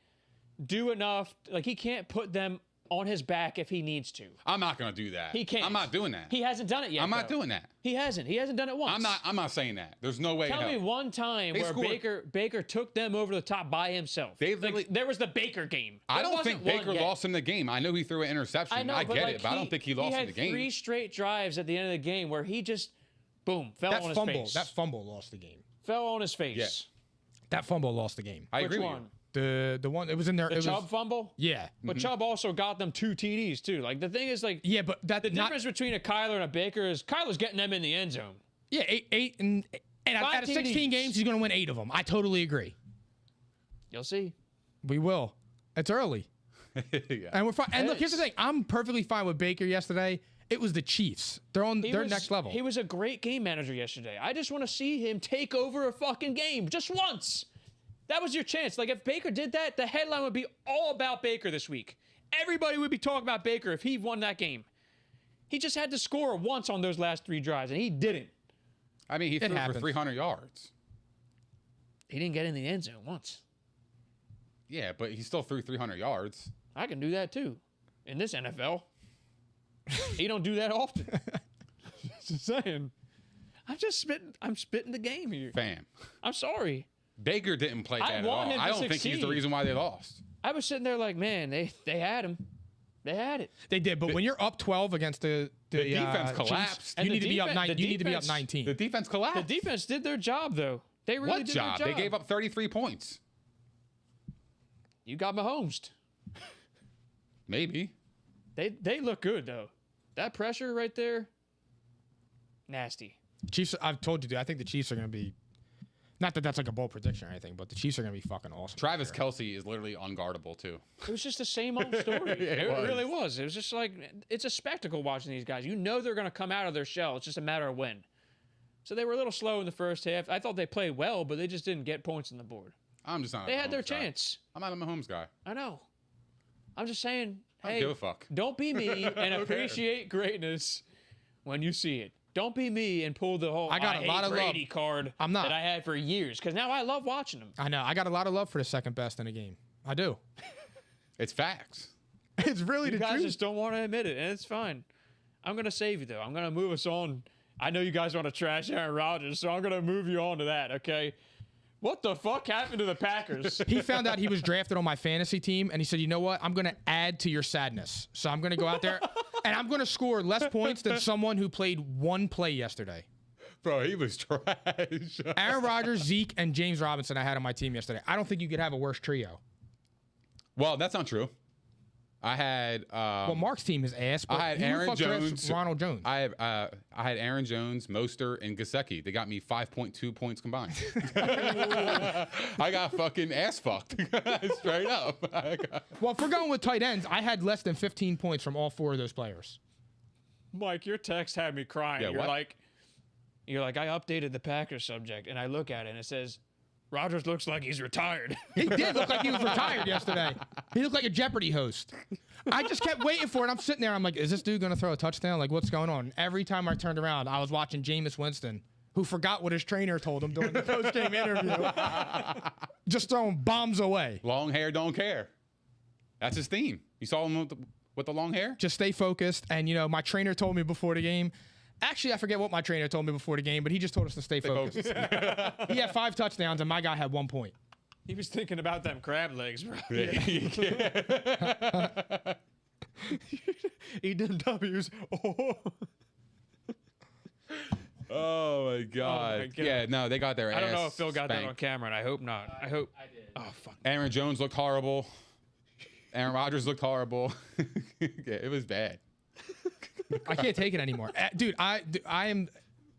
do enough. Like, he can't put them on his back if he needs to. I'm not gonna do that. He can't. I'm not doing that. He hasn't done it yet. I'm not though. doing that. He hasn't. He hasn't done it once. I'm not saying that. There's no way. in Tell me hell. one time They where scored. Baker took them over the top by himself. They Like, literally- there was the Baker game. I There don't wasn't think one Baker yet. lost him the game. I know he threw an interception. I know, I but get like it, but I don't think he lost him the game. He had 3 straight drives at the end of the game where he just, boom, fell on his face. That fumble lost the game. Fell on his face. Yeah. That fumble lost the game. I Which agree one? with you. The one it was in there. The it was, Chubb fumble? Yeah. But Chubb also got them 2 TDs too. Like, the thing is, like, Yeah, but that the not, difference between a Kyler and a Baker is Kyler's getting them in the end zone. Yeah, eight and out 5 of 16 TDs. games, he's going to win 8 of them. I totally agree. You'll see. We will. It's early. Yeah. And we're fine. And look, here's the Yes. thing. I'm perfectly fine with Baker yesterday. It was the Chiefs. They're next level. He was a great game manager yesterday. I just want to see him take over a fucking game just once. That was your chance. Like, if Baker did that, the headline would be all about Baker this week. Everybody would be talking about Baker if he won that game. He just had to score once on those last 3 drives, and he didn't. I mean, he threw happens. for 300 yards. He didn't get in the end zone once. Yeah, but he still threw 300 yards. I can do that too. In this NFL. He don't do that often. Just saying. I'm spitting the game here. Fam. I'm sorry. Baker didn't play I bad at want all. him to I don't think he's the succeed. reason why they lost. I was sitting there like, man, they had him. They had it. They did, but when you're up 12 against the defense Chiefs, collapsed. you And need the to be up defen- the You need to be up defense- 19. The defense collapsed. The defense did their job, though. They really What did job? their job. They gave up 33 points. You got Mahomes. Maybe. They look good, though. That pressure right there, nasty. Chiefs. I've told you, dude. I think the Chiefs are going to be. Not that that's like a bold prediction or anything, but the Chiefs are going to be fucking awesome. Travis Kelce is literally unguardable, too. It was just the same old story. It It was. really was. It was just like, it's a spectacle watching these guys. You know they're going to come out of their shell. It's just a matter of when. So they were a little slow in the first half. I thought they played well, but they just didn't get points on the board. I'm just not. They a had their Mahomes guy. chance. I'm not a Mahomes guy. I know. I'm just saying, I don't hey, give a fuck. don't be me and appreciate greatness when you see it. Don't be me and pull the whole I got a hate lot of love. Brady card I'm not. that I had for years, because now I love watching them. I know. I got a lot of love for the second best in the game. I do. It's facts. It's really You the guys truth. just don't want to admit it, and it's fine. I'm going to save you, though. I'm going to move us on. I know you guys want to trash Aaron Rodgers, so I'm going to move you on to that, okay? What the fuck happened to the Packers? He found out he was drafted on my fantasy team, and he said, "You know what? I'm going to add to your sadness. So I'm going to go out there, and I'm going to score less points than someone who played one play yesterday." Bro, he was trash. Aaron Rodgers, Zeke, and James Robinson I had on my team yesterday. I don't think you could have a worse trio. Well, that's not true. I had. Well, Mark's team is ass, but I had who the Aaron fuck drafts Jones. Ronald Jones. I had Aaron Jones, Mostert, and Gesicki. They got me 5.2 points combined. I got fucking ass fucked. Straight up. Well, if we're going with tight ends, I had less than 15 points from all 4 of those players. Mike, your text had me crying. Yeah, you're what? like, I updated the Packers subject, and I look at it, and it says, Rodgers looks like he's retired. He did look like he was retired yesterday. He looked like a Jeopardy host. I just kept waiting for it. I'm sitting there. I'm like, is this dude going to throw a touchdown? Like, what's going on? Every time I turned around, I was watching Jameis Winston, who forgot what his trainer told him during the post-game interview. Just throwing bombs away. Long hair, don't care. That's his theme. You saw him with the long hair? Just stay focused. And, you know, my trainer told me before the game. Actually, I forget what my trainer told me before the game, but he just told us to stay focused. He had 5 touchdowns, and my guy had 1 point. He was thinking about them crab legs, bro. Eat them W's. Oh my god. God. Yeah, no, they got their ass. I don't know if Phil got that on spanked. camera, and I hope not. I hope. I did. Oh, fuck. Aaron Jones looked horrible. Aaron Rodgers looked horrible. Yeah, it was bad. I can't take it anymore. Dude, I am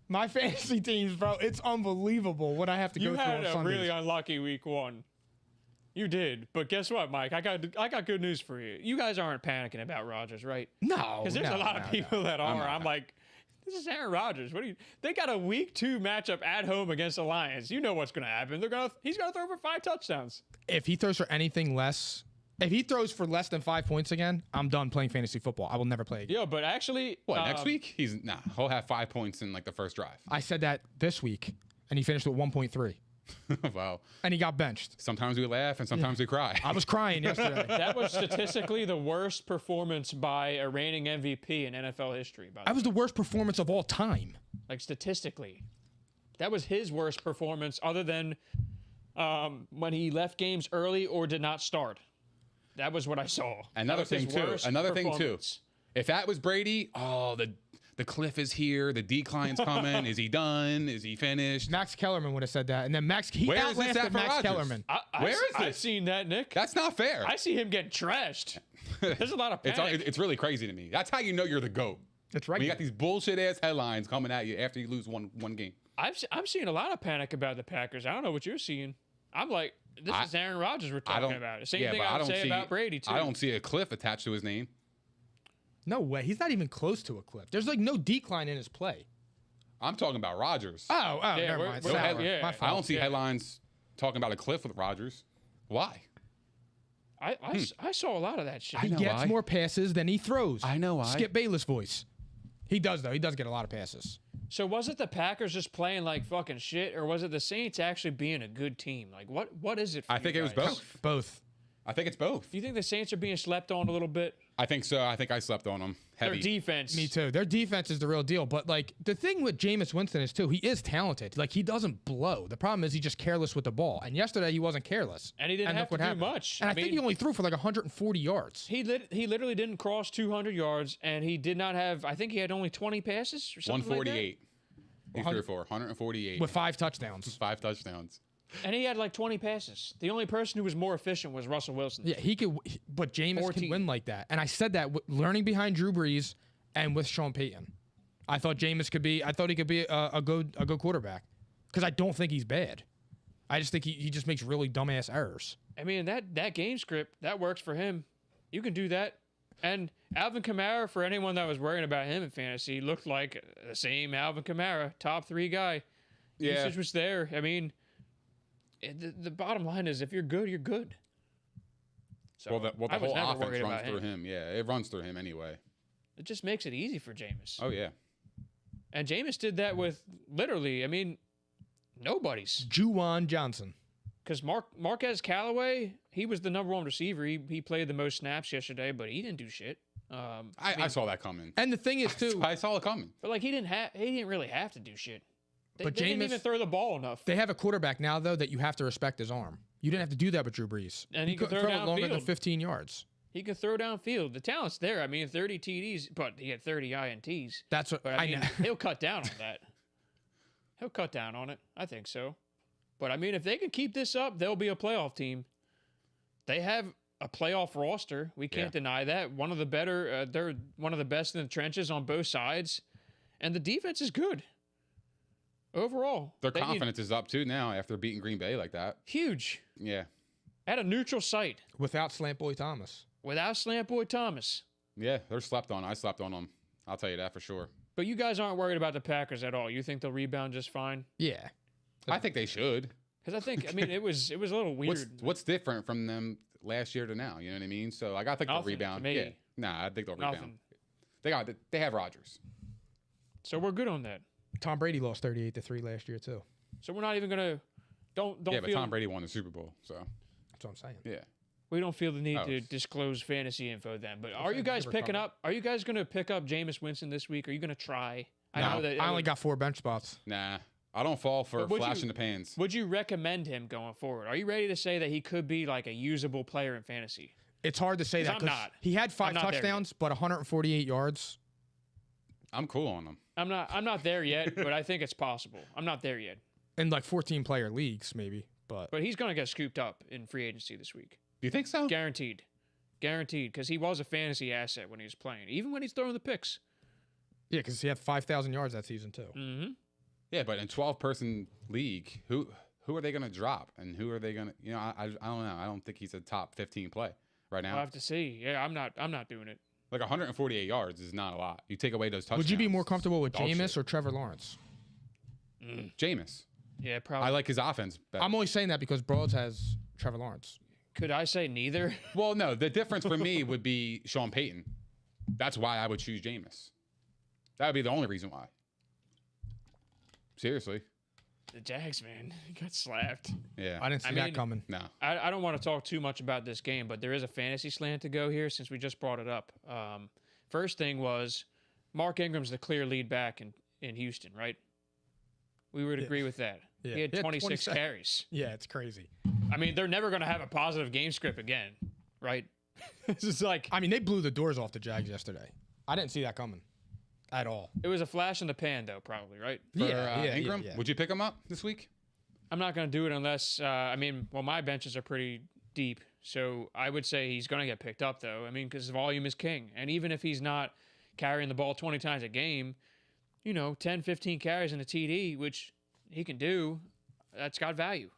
my fantasy teams, bro. It's unbelievable what I have to go You through had on a Sundays. really unlucky week 1. You did, but guess what, Mike? I got good news for you. You guys aren't panicking about Rodgers, right? No, Because there's a lot of people that are. I'm like, this is Aaron Rodgers. What do you? They got a week 2 matchup at home against the Lions. You know what's going to happen. He's going to throw for 5 touchdowns. If he throws for anything less, if he throws for less than 5 points again, I'm done playing fantasy football. I will never play again. Yeah, but actually, What, next week? He'll have 5 points in like the first drive. I said that this week, and he finished with 1.3, Wow. and he got benched. Sometimes we laugh and sometimes we cry. I was crying yesterday. That was statistically the worst performance by a reigning MVP in NFL history. By the That was the worst performance of all time. like statistically, that was his worst performance, other than when he left games early or did not start. That was what I saw. Another That was thing his too. worst Another thing too. performance. If that was Brady, the cliff is here. The decline's coming. Is he done? Is he finished? Max Kellerman would have said that, and then he Where is this outlasted at for Max Rodgers? Kellerman. Where is I've this? seen that, Nick. That's not fair. I see him getting trashed. There's a lot of panic. It's really crazy to me. That's how you know you're the GOAT. That's right. When you got these bullshit ass headlines coming at you after you lose one game. I'm seeing a lot of panic about the Packers. I don't know what you're seeing. I'm like, This is Aaron Rodgers we're talking about. The same thing but I would don't say see, about Brady, too. I don't see a cliff attached to his name. No way. He's not even close to a cliff. There's like no decline in his play. I'm talking about Rodgers. Oh, never mind. we're- Sour. yeah. My fault. I don't see headlines talking about a cliff with Rodgers. Why? I saw a lot of that shit. I He know gets why. more passes than he throws. I know why. Skip Bayless voice. He does, though. He does get a lot of passes. So was it the Packers just playing like fucking shit, or was it the Saints actually being a good team? Like, what is it for I you think it was guys? both. Both. I think it's both. Do you think the Saints are being slept on a little bit? I think so. I think I slept on them heavy. Their defense. Me too. Their defense is the real deal. But, like, the thing with Jameis Winston is, too, he is talented. Like, he doesn't blow. The problem is he's just careless with the ball. And yesterday he wasn't careless. And he didn't have look to what do much. And I, I think mean- he only threw for, like, 140 yards. He literally didn't cross 200 yards, and he did not have. I think he had only 20 passes or something 148. He threw for 148 With 5 touchdowns. 5 touchdowns. and he had like 20 passes. The only person who was more efficient was Russell Wilson. Yeah, he could, but Jameis 14. can win like that. And I said that learning behind Drew Brees and with Sean Payton. I thought Jameis could be. I thought he could be a good quarterback because I don't think he's bad. I just think he just makes really dumbass errors. I mean that game script that works for him. You can do that. And Alvin Kamara, for anyone that was worrying about him in fantasy, looked like the same Alvin Kamara, top 3 guy. Yeah. Usage was there. I mean, the bottom line is if you're good, you're good. So Well, the I was whole never offense worried runs about through him. him. Yeah, it runs through him anyway. It just makes it easy for Jameis. Oh, yeah. And Jameis did that with literally, I mean, nobody's. Juwan Johnson. Because Marquez Callaway, he was the number 1 receiver. He played the most snaps yesterday, but he didn't do shit. I saw that coming. And the thing is too, I saw it coming. But like he didn't really have to do shit. They But didn't Jameis- even throw the ball enough. they have a quarterback now though that you have to respect his arm. You didn't have to do that with Drew Brees. And he could couldn't throw it longer than downfield. 15 yards. He can throw downfield. The talent's there. I mean, 30 TDs, but he had 30 INTs. That's what But I I mean, know. he'll cut down on that. He'll cut down on it. I think so. But I mean, if they can keep this up, they'll be a playoff team. They have a playoff roster. We can't deny that. One of the better. They're one of the best in the trenches on both sides, and the defense is good. Overall, Their They need- confidence is up, too, now after beating Green Bay like that. huge Yeah. at a neutral site Without Slant Boy Thomas. without Slant Boy Thomas. Yeah, they're slept on. I slept on them. I'll tell you that for sure. But you guys aren't worried about the Packers at all. You think they'll rebound just fine? Yeah. I think they should. Because I think, I mean, it was a little weird. What's different from them last year to now? You know what I mean? So like, I think Nothing they'll to rebound. me. Yeah. Nah, I think they'll Nothing. rebound. They have Rodgers. So we're good on that. Tom Brady lost 38-3 last year too. So we're not even gonna don't Yeah, but feel Tom Brady won the Super Bowl, so That's what I'm saying. yeah. we don't feel the need Oh. to disclose fantasy info then. But are saying you guys never picking covered. up? Are you guys gonna pick up Jameis Winston this week? Are you gonna try? No. I only got 4 bench spots. Nah, I don't fall for But would flash you- in the pans. Would you recommend him going forward? Are you ready to say that he could be like a usable player in fantasy? It's hard to say 'Cause that I'm 'cause not. he had 5 I'm not there touchdowns, but 148 yards. I'm cool on them. I'm not there yet, but I think it's possible. I'm not there yet. In like 14 player leagues, maybe. But But he's gonna get scooped up in free agency this week. Do you think so? Guaranteed. Guaranteed. Because he was a fantasy asset when he was playing, even when he's throwing the picks. yeah, because he had 5,000 yards that season too. Mm-hmm. Yeah, but in 12-person league, who are they going to drop, and who are they going to? You know, I don't know. I don't think he's a top 15 play right now. I'll have to see. Yeah, I'm not doing it. Like 148 yards is not a lot. You take away those touchdowns. Would you be more comfortable with Dog Jameis shit. or Trevor Lawrence? Jameis? Yeah, probably. I like his offense better. I'm only saying that because Broads has Trevor Lawrence. Could I say neither? Well, no. The difference for me would be Sean Payton. That's why I would choose Jameis. That would be the only reason why. Seriously. The Jags, man, got slapped. Yeah. I didn't see I that mean- coming. No. I don't want to talk too much about this game, but there is a fantasy slant to go here since we just brought it up. First thing was Mark Ingram's the clear lead back in Houston, right? We would agree with that. Yeah. He had He had 26 27. carries. Yeah, it's crazy. I mean, they're never going to have a positive game script again, right? It's just like I mean, they blew the doors off the Jags yesterday. I didn't see that coming at all. it was a flash in the pan, though, probably, right? For Yeah, Ingram, yeah. would you pick him up this week? I'm not going to do it unless, my benches are pretty deep. So I would say he's going to get picked up, though. I mean, because volume is king. And even if he's not carrying the ball 20 times a game, 10, 15 carries in a TD, which he can do, that's got value.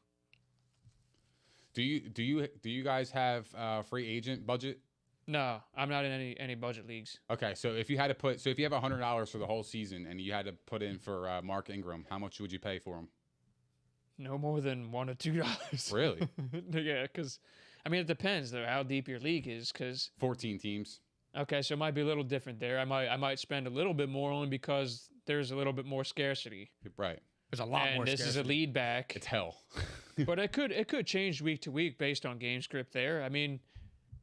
Do you guys have free agent budget? No, I'm not in any budget leagues. Okay, so if you had to if you have $100 for the whole season and you had to put in for Mark Ingram, how much would you pay for him? No more than $1 or $2. Really? Yeah, because I mean it depends though how deep your league is. Because 14 teams. Okay, so it might be a little different there. I might spend a little bit more only because there's a little bit more scarcity. Right. There's a lot and more this scarcity. is a lead back. It's hell. But it could change week to week based on game script there. I mean,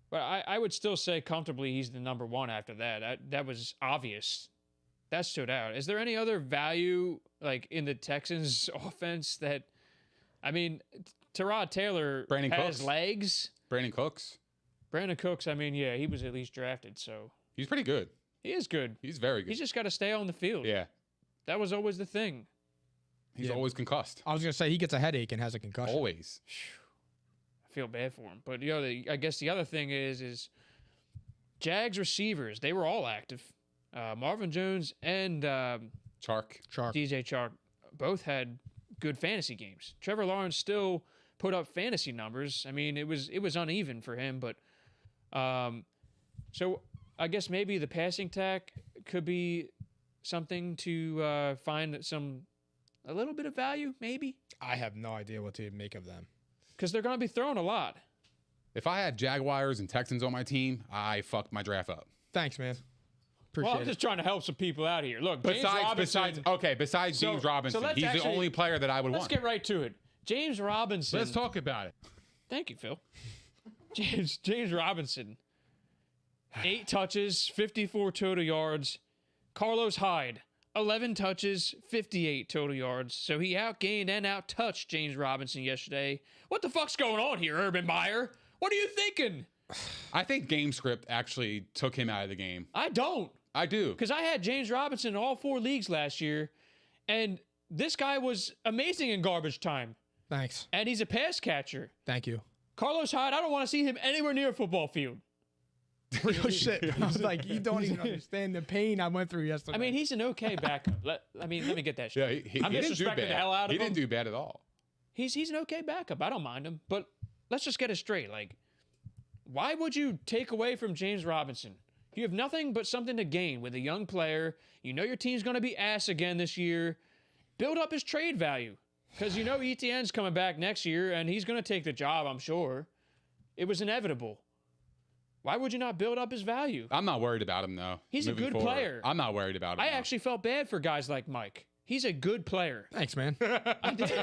but I would still say comfortably he's the number one after that. That was obvious. That stood out. Is there any other value like in the Texans offense that, I mean, Tyrod Taylor Brandon has Cooks. legs. Brandon Cooks. Brandon Cooks, I mean, yeah, he was at least drafted, so. He's pretty good. He is good. He's very good. He's just got to stay on the field. Yeah. That was always the thing. He's always concussed. I was gonna say he gets a headache and has a concussion. Always. I feel bad for him. But, I guess the other thing is Jags receivers, they were all active. Marvin Jones and Chark. DJ Chark both had good fantasy games. Trevor Lawrence still put up fantasy numbers. I mean, it was uneven for him, but so I guess maybe the passing attack could be something to find a little bit of value, maybe, I have no idea what to make of them. because they're going to be throwing a lot. If I had Jaguars and Texans on my team, I fucked my draft up. Thanks, man. Appreciate Well, I'm it. just trying to help some people out here. Look, James Robinson. Besides So- James so Robinson, let's he's the actually- only player that I would Let's want. get right to it. James Robinson. Let's talk about it. Thank you, Phil. James Robinson. 8 touches, 54 total yards. Carlos Hyde, 11 touches, 58 total yards. So he outgained and outtouched James Robinson yesterday. What the fuck's going on here, Urban Meyer? What are you thinking? I think game script actually took him out of the game. I don't. I do. Because I had James Robinson in all 4 leagues last year, and this guy was amazing in garbage time. Thanks. And he's a pass catcher. Thank you. Carlos Hyde, I don't want to see him anywhere near a football field. Real shit. I was like, you don't even understand the pain I went through yesterday. I mean, he's an okay backup. Let me get that shit. Yeah, I'm didn't do disrespecting bad. the hell out of He him. didn't do bad at all. He's an okay backup. I don't mind him. But let's just get it straight. Like, why would you take away from James Robinson? You have nothing but something to gain with a young player. You know your team's going to be ass again this year. Build up his trade value. Because you know ETN's coming back next year, and he's going to take the job, I'm sure. It was inevitable. Why would you not build up his value? I'm not worried about him, though. He's a moving good forward. player. I'm not worried about him. I though. actually felt bad for guys like Mike. He's a good player. Thanks, man. I did.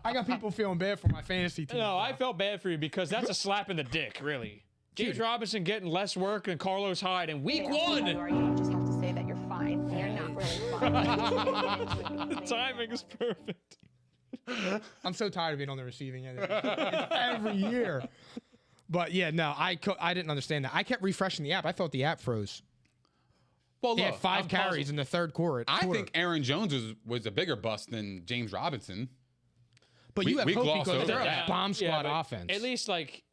I got people feeling bad for my fantasy team. No, I felt bad for you because that's a slap in the dick, really. James Robinson getting less work than Carlos Hyde in week 1. You just have to say that you're fine. You're not really fine. The timing is perfect. I'm so tired of being on the receiving end. Every year. But yeah, no, I didn't understand that. I kept refreshing the app. I thought the app froze. Well, He look, had 5 I'm carries puzzled. in the third quarter. I think Aaron Jones was a bigger bust than James Robinson. but we- you have we hope gloss because over they're that. a bomb Yeah, squad but offense. At least like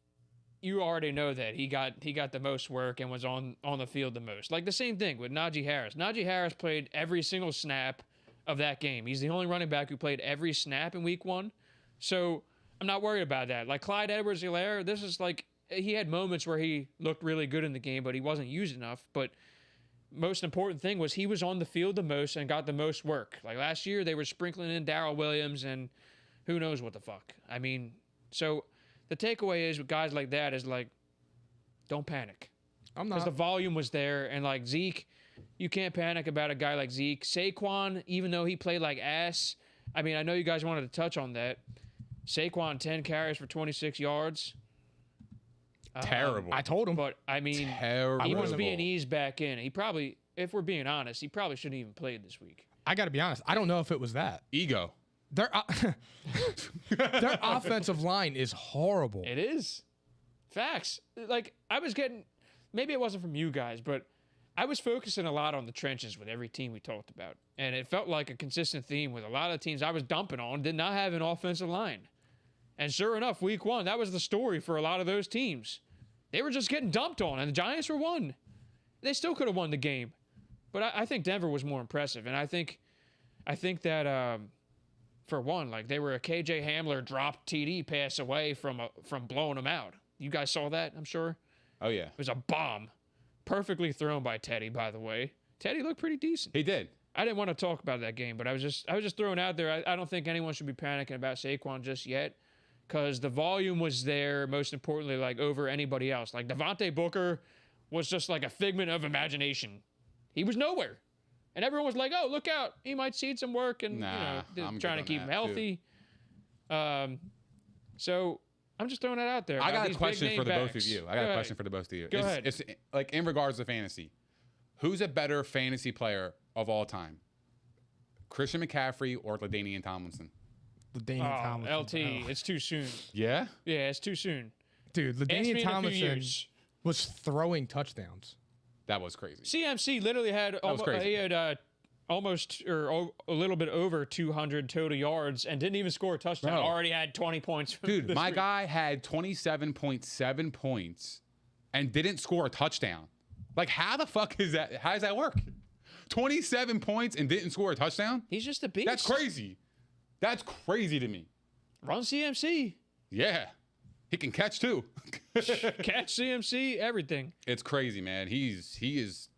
you already know that he got the most work and was on the field the most. Like the same thing with Najee Harris. Najee Harris played every single snap of that game. He's the only running back who played every snap in week 1. So I'm not worried about that. Like Clyde Edwards-Helaire, this is like he had moments where he looked really good in the game, but he wasn't used enough. But most important thing was he was on the field the most and got the most work. Like last year, they were sprinkling in Darrell Williams and who knows what the fuck. I mean, so the takeaway is with guys like that is like, don't panic. I'm Because not. the volume was there. And like Zeke, you can't panic about a guy like Zeke. Saquon, even though he played like ass, I mean, I know you guys wanted to touch on that. Saquon, 10 carries for 26 yards. Terrible. I told him. But I mean, Terrible. he was being eased back in. He probably, if we're being honest, he probably shouldn't even played this week. I got to be honest. I don't know if it was that. Ego. Their their offensive line is horrible. It is. Facts. Like, I was getting, maybe it wasn't from you guys, but I was focusing a lot on the trenches with every team we talked about. And it felt like a consistent theme with a lot of the teams I was dumping on did not have an offensive line. And sure enough, week 1, that was the story for a lot of those teams. They were just getting dumped on, and the Giants were won. They still could have won the game. But I think Denver was more impressive. And I think that for one. Like, they were a KJ Hamler dropped TD pass away from blowing them out. You guys saw that, I'm sure? Oh, yeah. It was a bomb. Perfectly thrown by Teddy, by the way. Teddy looked pretty decent. He did. I didn't want to talk about that game, but I was just throwing out there. I don't think anyone should be panicking about Saquon just yet, because the volume was there, most importantly, like, over anybody else. Like, Devontae Booker was just like a figment of imagination. He was nowhere. And everyone was like, oh, look out. He might see some work, and, I'm trying to good keep on him that, healthy. So I'm just throwing that out there. I got a these question big for the name both of backs. you. I got a question for the both of you. Go ahead. It's like, in regards to fantasy, who's a better fantasy player of all time? Christian McCaffrey or LaDainian Tomlinson? LaDainian Tomlinson. LT, it's too soon. Yeah? Yeah, it's too soon. Dude, Ask me in LaDainian a few Tomlinson years. was throwing touchdowns. That was crazy. CMC literally had crazy. he had almost or a little bit over 200 total yards and didn't even score a touchdown. Bro. Already had 20 points. Dude, this my week. guy had 27.7 points and didn't score a touchdown. Like, how the fuck is that? How does that work? 27 points and didn't score a touchdown? He's just a beast. That's crazy. That's crazy to me. Run CMC, Yeah. He can catch too. catch CMC, everything. It's crazy, man. He is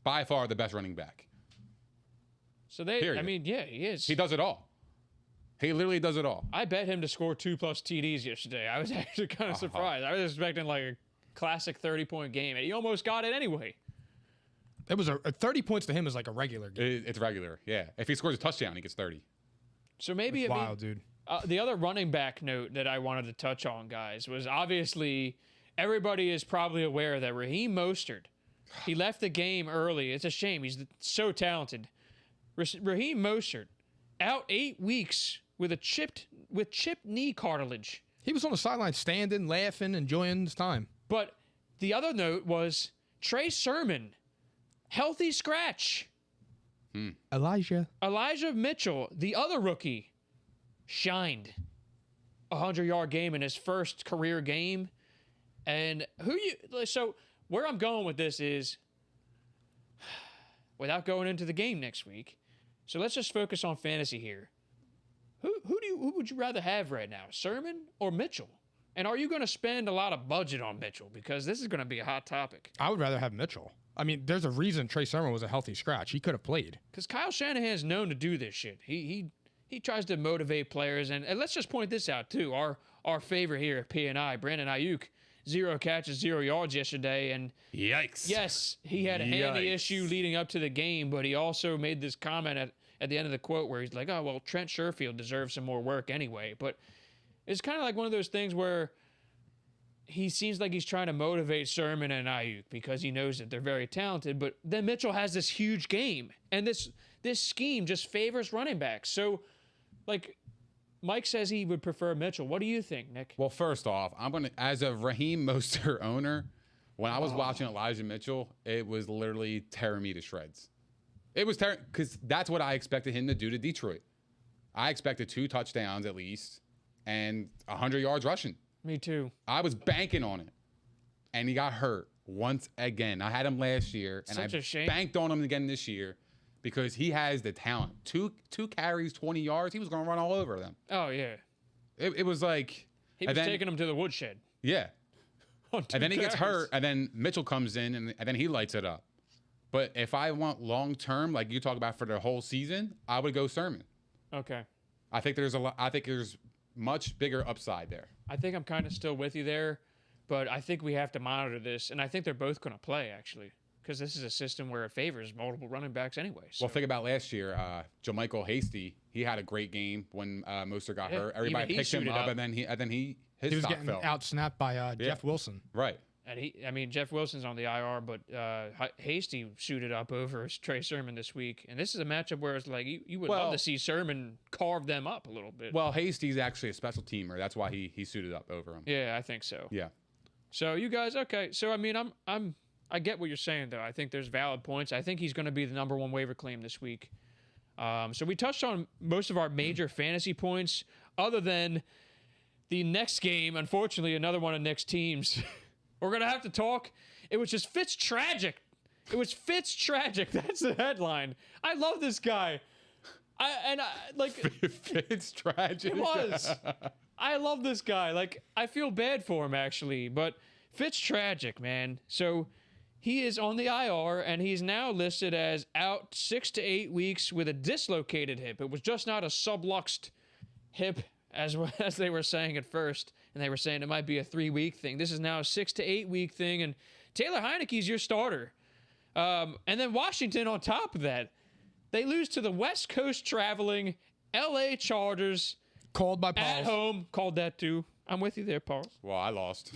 by far the best running back. So they, Period. I mean, yeah, he is. He does it all. He literally does it all. I bet him to score 2+ TDs yesterday. I was actually kind of surprised. I was expecting like a classic 30-point game, and he almost got it anyway. It was a 30 points to him is like a regular game. It's regular, yeah. If he scores a touchdown, he gets 30. So maybe It's wild, dude. The other running back note that I wanted to touch on, guys, was obviously everybody is probably aware that Raheem Mostert, he left the game early. It's a shame. He's so talented. Raheem Mostert out 8 weeks with chipped knee cartilage. He was on the sideline standing, laughing, enjoying his time. But the other note was Trey Sermon, healthy scratch. Elijah Mitchell, the other rookie, shined. 100-yard game in his first career game. And so where I'm going with this is, without going into the game next week, so let's just focus on fantasy here. Who would you rather have right now, Sermon or Mitchell? And are you going to spend a lot of budget on Mitchell? Because this is going to be a hot topic. I would rather have Mitchell. I mean, there's a reason Trey Sermon was a healthy scratch. He could have played. Because Kyle Shanahan's known to do this shit. He tries to motivate players. And let's just point this out, too. Our favorite here at P&I, Brandon Ayuk, 0 catches, 0 yards yesterday. And Yikes. yes, he had a handy issue leading up to the game, but he also made this comment at the end of the quote where he's like, oh, well, Trent Sherfield deserves some more work anyway. But it's kind of like one of those things where he seems like he's trying to motivate Sermon and Ayuk because he knows that they're very talented. But then Mitchell has this huge game, and this scheme just favors running backs. So, like, Mike says he would prefer Mitchell. What do you think, Nick? Well, first off, as a Raheem Mostert owner, when I was watching Elijah Mitchell, it was literally tearing me to shreds. It was tearing, because that's what I expected him to do to Detroit. I expected 2 touchdowns at least and 100 yards rushing. Me too. I was banking on it, and he got hurt once again. I had him last year, and Such a shame. banked on him again this year because he has the talent. Two carries, 20 yards. He was going to run all over them. Oh, yeah. It was like... He was taking him to the woodshed. Yeah. On 2 And then he gets carries. hurt, and then Mitchell comes in, and then he lights it up. But if I want long-term, like you talk about for the whole season, I would go Sermon. Okay. I think there's much bigger upside there. I think I'm kind of still with you there, but I think we have to monitor this, and I think they're both going to play, actually, because this is a system where it favors multiple running backs anyway. So. Well, think about last year. Jermichael Hasty, he had a great game when Mostert got hurt. Everybody even he picked him suited up, up. and then his He was stock getting fell. out-snapped by Jeff Wilson. Right. And Jeff Wilson's on the IR, but Hasty suited up over Trey Sermon this week. And this is a matchup where it's like you would love to see Sermon carve them up a little bit. Well, Hasty's actually a special teamer. That's why he suited up over him. Yeah, I think so. Yeah. So you guys, okay. So I mean, I get what you're saying though. I think there's valid points. I think he's going to be the number 1 waiver claim this week. So we touched on most of our major fantasy points, other than the next game. Unfortunately, another one of Nick's teams. We're going to have to talk. It was just Fitz-tragic. It was Fitz-tragic. That's the headline. I love this guy. It's tragic. It was. I love this guy. Like, I feel bad for him, actually. But Fitz tragic, man. So he is on the IR, and he's now listed as out 6 to 8 weeks with a dislocated hip. It was just not a subluxed hip, as they were saying at first. And they were saying it might be a 3-week thing. This is now a 6 to 8 week thing. And Taylor Heineke's your starter. And then Washington on top of that. They lose to the West Coast traveling LA Chargers. Called by Paul. At home. Called that too. I'm with you there, Paul. Well, I lost.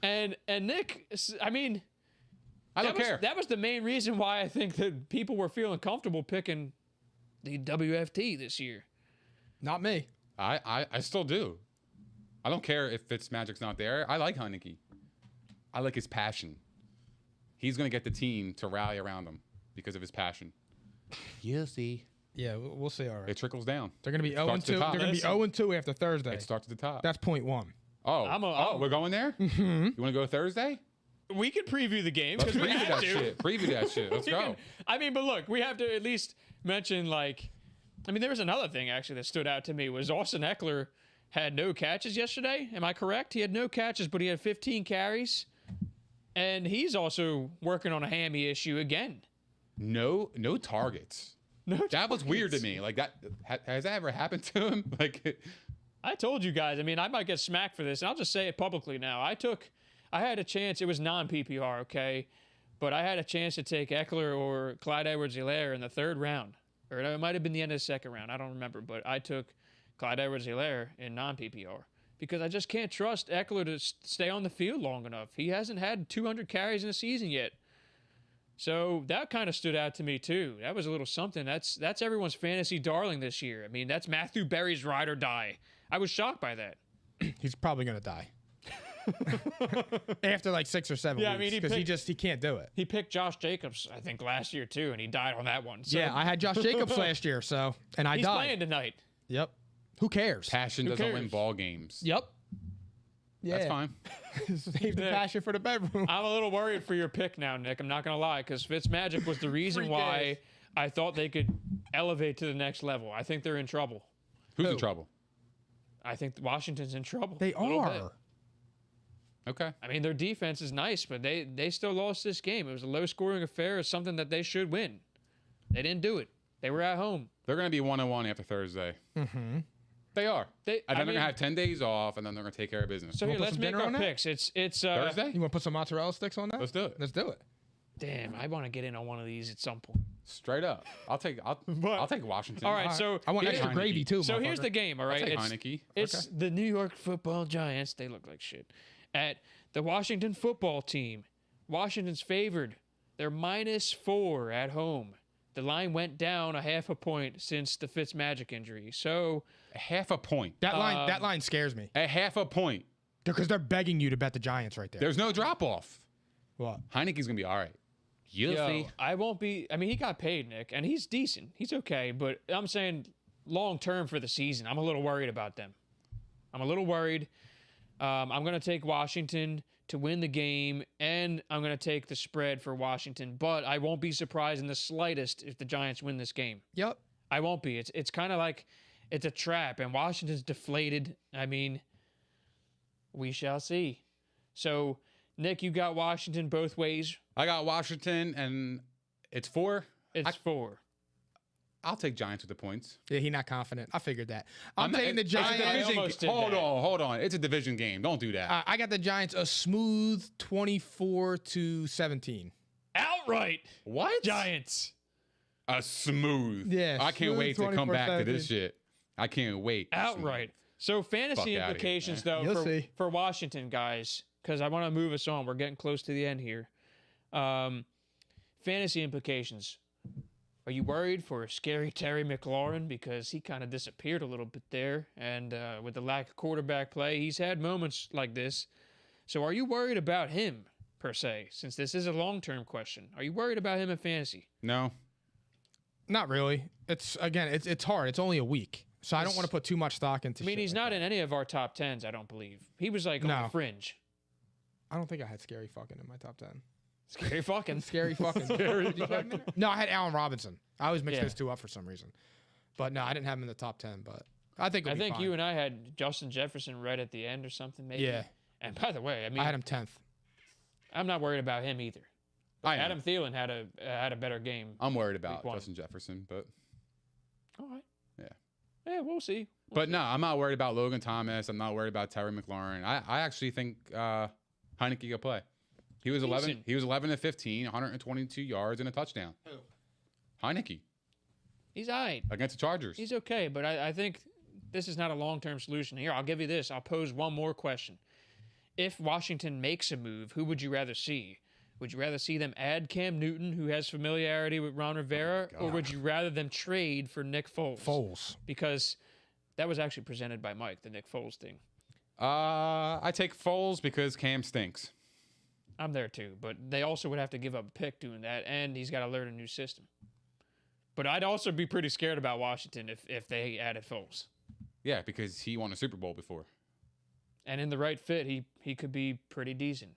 And Nick, I mean, I don't care. That was the main reason why I think that people were feeling comfortable picking the WFT this year. Not me. I still do. I don't care if Fitzmagic's not there. I like Heineke. I like his passion. He's going to get the team to rally around him because of his passion. You'll see. Yeah, we'll see. All right. It trickles down. They're going to be 0-2. Starts at the top. They're going to be 0-2 after Thursday. It starts at the top. That's point 1. Oh, we're going there? Mm-hmm. You want to go Thursday? We could preview the game Let's because we preview have that to. shit. Preview that shit. Let's go. I mean, but look, we have to at least mention, like, I mean, there was another thing actually that stood out to me was Austin Eckler had no catches yesterday. Am I correct? He had no catches, but he had 15 carries. And he's also working on a hammy issue again. No targets. That was weird to me. Like, that has that ever happened to him? Like, I told you guys, I mean, I might get smacked for this, and I'll just say it publicly now. I had a chance, it was non-PPR, okay? But I had a chance to take Eckler or Clyde Edwards-Helaire in the 3rd round. Or it might have been the end of the 2nd round. I don't remember. But I took Clyde Edwards-Helaire in non-PPR. Because I just can't trust Eckler to stay on the field long enough. He hasn't had 200 carries in a season yet. So that kind of stood out to me, too. That was a little something. That's everyone's fantasy darling this year. I mean, that's Matthew Berry's ride or die. I was shocked by that. He's probably going to die. After like 6 or 7 weeks. I mean, because he can't do it. He picked Josh Jacobs, I think, last year, too, and he died on that one. So. Yeah, I had Josh Jacobs last year, and I He's died. playing tonight. Yep. Who cares? passion doesn't win ball games. Yep. Yeah. That's fine. Save the passion for the bedroom. I'm a little worried for your pick now, Nick. I'm not going to lie, because Fitzmagic was the reason why I thought they could elevate to the next level. I think they're in trouble. Who's in trouble? I think Washington's in trouble. They are. Okay. I mean, their defense is nice, but they still lost this game. It was a low-scoring affair. It's something that they should win. They didn't do it. They were at home. They're going to be 1-1 after Thursday. Mm-hmm. They are. And then they're going to have 10 days off, and then they're going to take care of business. So here, let's make our picks. It's Thursday? You want to put some mozzarella sticks on that? Let's do it. Let's do it. Damn, I want to get in on one of these at some point. Straight up. I'll take Washington. All right, so I want extra Heineke. gravy too. So here's the game, all right? I'll take Heineke. It's the New York Football Giants. They look like shit. At the Washington football team. Washington's favored. They're -4 at home. The line went down a half a point since the Fitzmagic injury. So A half a point. That line scares me A half a point. because they're begging you to bet the Giants right there. There's no drop off. What? Heineke's going to be all right. You'll see. I won't be. I mean, he got paid, Nick, and he's decent. He's okay, but I'm saying long term for the season, I'm a little worried about them. I'm a little worried. I'm going to take Washington to win the game, and I'm going to take the spread for Washington. But I won't be surprised in the slightest if the Giants win this game. Yep. I won't be. It's kind of like it's a trap, and Washington's deflated. I mean, we shall see. So, Nick, you got Washington both ways. I got Washington, and it's 4. It's 4. I'll take Giants with the points. Yeah, he's not confident. I figured that. I'm taking the It's a Giants. division hold on. It's a division game. Don't do that. I got the Giants a smooth 24-17. Outright. What? Giants. A smooth. Yeah, I can't smooth wait to come back to 24-17. this shit. I can't wait. Outright. So fantasy Fuck outta implications, here, You'll though, see. for Washington, guys, because I want to move us on. We're getting close to the end here. Fantasy implications. Are you worried for scary Terry McLaurin? Because he kind of disappeared a little bit there. And with the lack of quarterback play, he's had moments like this. So are you worried about him, per se, since this is a long-term question? Are you worried about him in fantasy? No. Not really. It's hard. It's only a week. So I don't want to put too much stock into I mean, shit he's like not that. in any of our top 10s, I don't believe. He was like on No. the fringe. I don't think I had Scary fucking in my top 10. Scary fucking. Scary fucking. Did you have him in there? No, I had Allen Robinson. I always mix Yeah. those two up for some reason. But no, I didn't have him in the top 10. But I think I it'll be think fine. you and I had Justin Jefferson right at the end or something, maybe. Yeah. And by the way, I mean, I had him 10th. I'm not worried about him either. I am. Adam Thielen had a better game. I'm worried about Week 1. Justin Jefferson, but All right. yeah. Yeah, we'll see. But no, I'm not worried about Logan Thomas. I'm not worried about Terry McLaurin. I actually think Heineke could play. He was 11. Decent. He was 11 to 15, 122 yards and a touchdown. Who? Heineke He's all right. against the Chargers. He's okay, but I think this is not a long-term solution. Here, I'll give you this. I'll pose one more question. If Washington makes a move, who would you rather see? Would you rather see them add Cam Newton, who has familiarity with Ron Rivera, or would you rather them trade for Nick Foles? Foles. Because that was actually presented by Mike, the Nick Foles thing. I take Foles because Cam stinks. I'm there too, but they also would have to give up a pick doing that, and he's got to learn a new system. But I'd also be pretty scared about Washington if they added Foles. Yeah, because he won a Super Bowl before. And in the right fit, he could be pretty decent.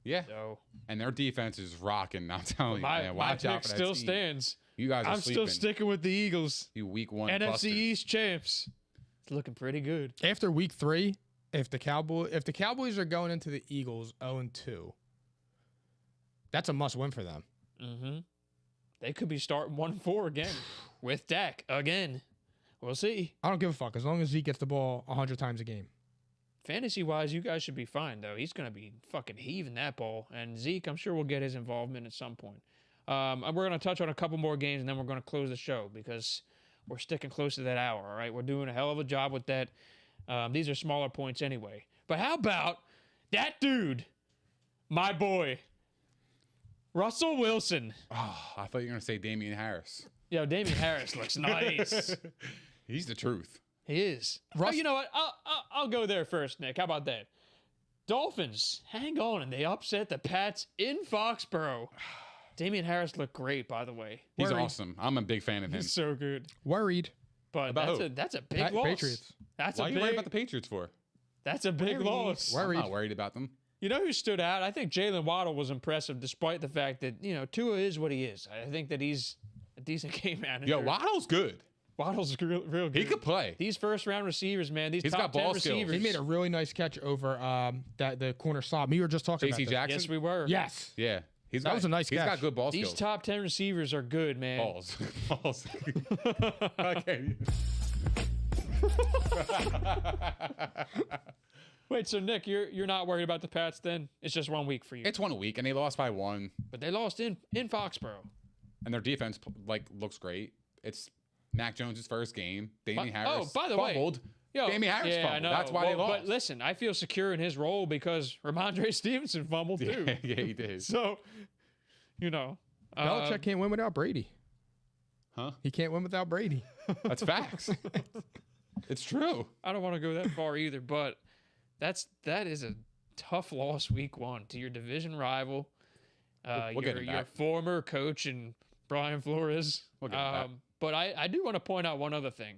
Yeah. So And their defense is rocking. I'm telling you, my man. Watch pick out for that still team. stands. You guys are I'm sleeping. still sticking with the Eagles. You week 1 NFC busters. East champs. It's looking pretty good. After week 3, if the Cowboys are going into the Eagles 0-2, that's a must-win for them. Mm-hmm. They could be starting 1-4 again with Dak again. We'll see. I don't give a fuck as long as Zeke gets the ball 100 times a game. Fantasy-wise, you guys should be fine, though. He's going to be fucking heaving that ball. And Zeke, I'm sure, will get his involvement at some point. And we're going to touch on a couple more games, and then we're going to close the show because we're sticking close to that hour, all right? We're doing a hell of a job with that. These are smaller points anyway. But how about that dude, my boy, Russell Wilson? Oh, I thought you were going to say Damian Harris. Yo, Damian Harris looks nice. He's the truth. He is. Oh, you know what? I'll go there first, Nick. How about that? Dolphins, hang on, and they upset the Pats in Foxborough. Damian Harris looked great, by the way. He's awesome. I'm a big fan of him. He's so good. Worried. But About that's a big loss. Patriots. That's Why a are you big. worried about the Patriots for? That's a big loss. Worried. I'm not worried about them. You know who stood out? I think Jalen Waddle was impressive, despite the fact that Tua is what he is. I think that he's a decent game manager. Yo, Waddle's good. Waddle's real good. He could play. These first-round receivers, man. These He's top got 10 ball skills. receivers. He made a really nice catch over the corner slot. We were just talking J.C. about Jackson? Yes, we were. Yes. Yeah. That was a nice He's catch. got good ball These skills. top 10 receivers are good, man. Balls. Balls. Okay. Wait, so Nick, you're not worried about the Pats then? It's just 1 week for you. It's 1 week, and they lost by 1, But they lost in Foxborough. and their defense looks great. It's Mac Jones' first game. Damian Harris by the way, fumbled. Yo, Damian Harris yeah, I fumbled. know. That's why they lost. But listen, I feel secure in his role because Ramondre Stevenson fumbled too. yeah, he did. So, Belichick can't win without Brady. Huh? He can't win without Brady. That's facts. It's true. I don't want to go that far either, but that is a tough loss week 1 to your division rival, We'll get him your back. former coach and Brian Flores. We'll get him back. But I do want to point out one other thing.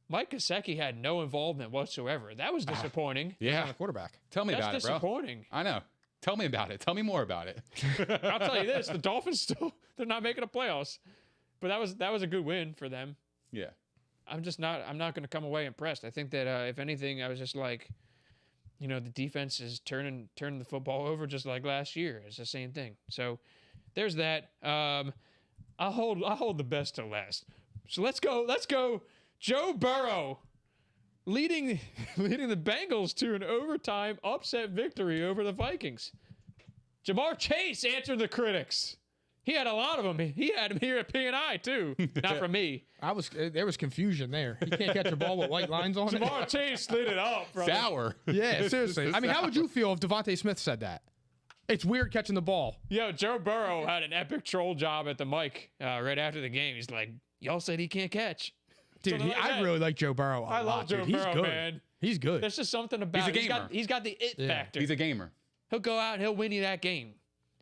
Mike Gesicki had no involvement whatsoever. That was disappointing. Yeah. On the quarterback. Tell me That's about it, bro. disappointing. I know. Tell me about it. Tell me more about it. I'll tell you this: the Dolphins they're not making the playoffs, but that was a good win for them. Yeah. I'm not going to come away impressed. I think that if anything, I was just like, the defense is turning the football over just like last year. It's the same thing. So there's that. I'll hold the best to last. So let's go. Joe Burrow leading the Bengals to an overtime upset victory over the Vikings. Jamar Chase answered the critics. He had a lot of them. He had him here at P&I too. Not from me. There was confusion there. He can't catch a ball with white lines on it. Jamar Chase lit it up, brother. Sour. Yeah, seriously. I mean, how would you feel if Devontae Smith said that? It's weird catching the ball. Yo, Joe Burrow had an epic troll job at the mic right after the game. He's like, y'all said he can't catch. Dude, Something like I that. really like Joe Burrow a I lot, love Joe dude. He's Burrow, good. man. He's good. There's just something about He's a it. gamer. He's got the it factor. He's a gamer. He'll go out and he'll win you that game.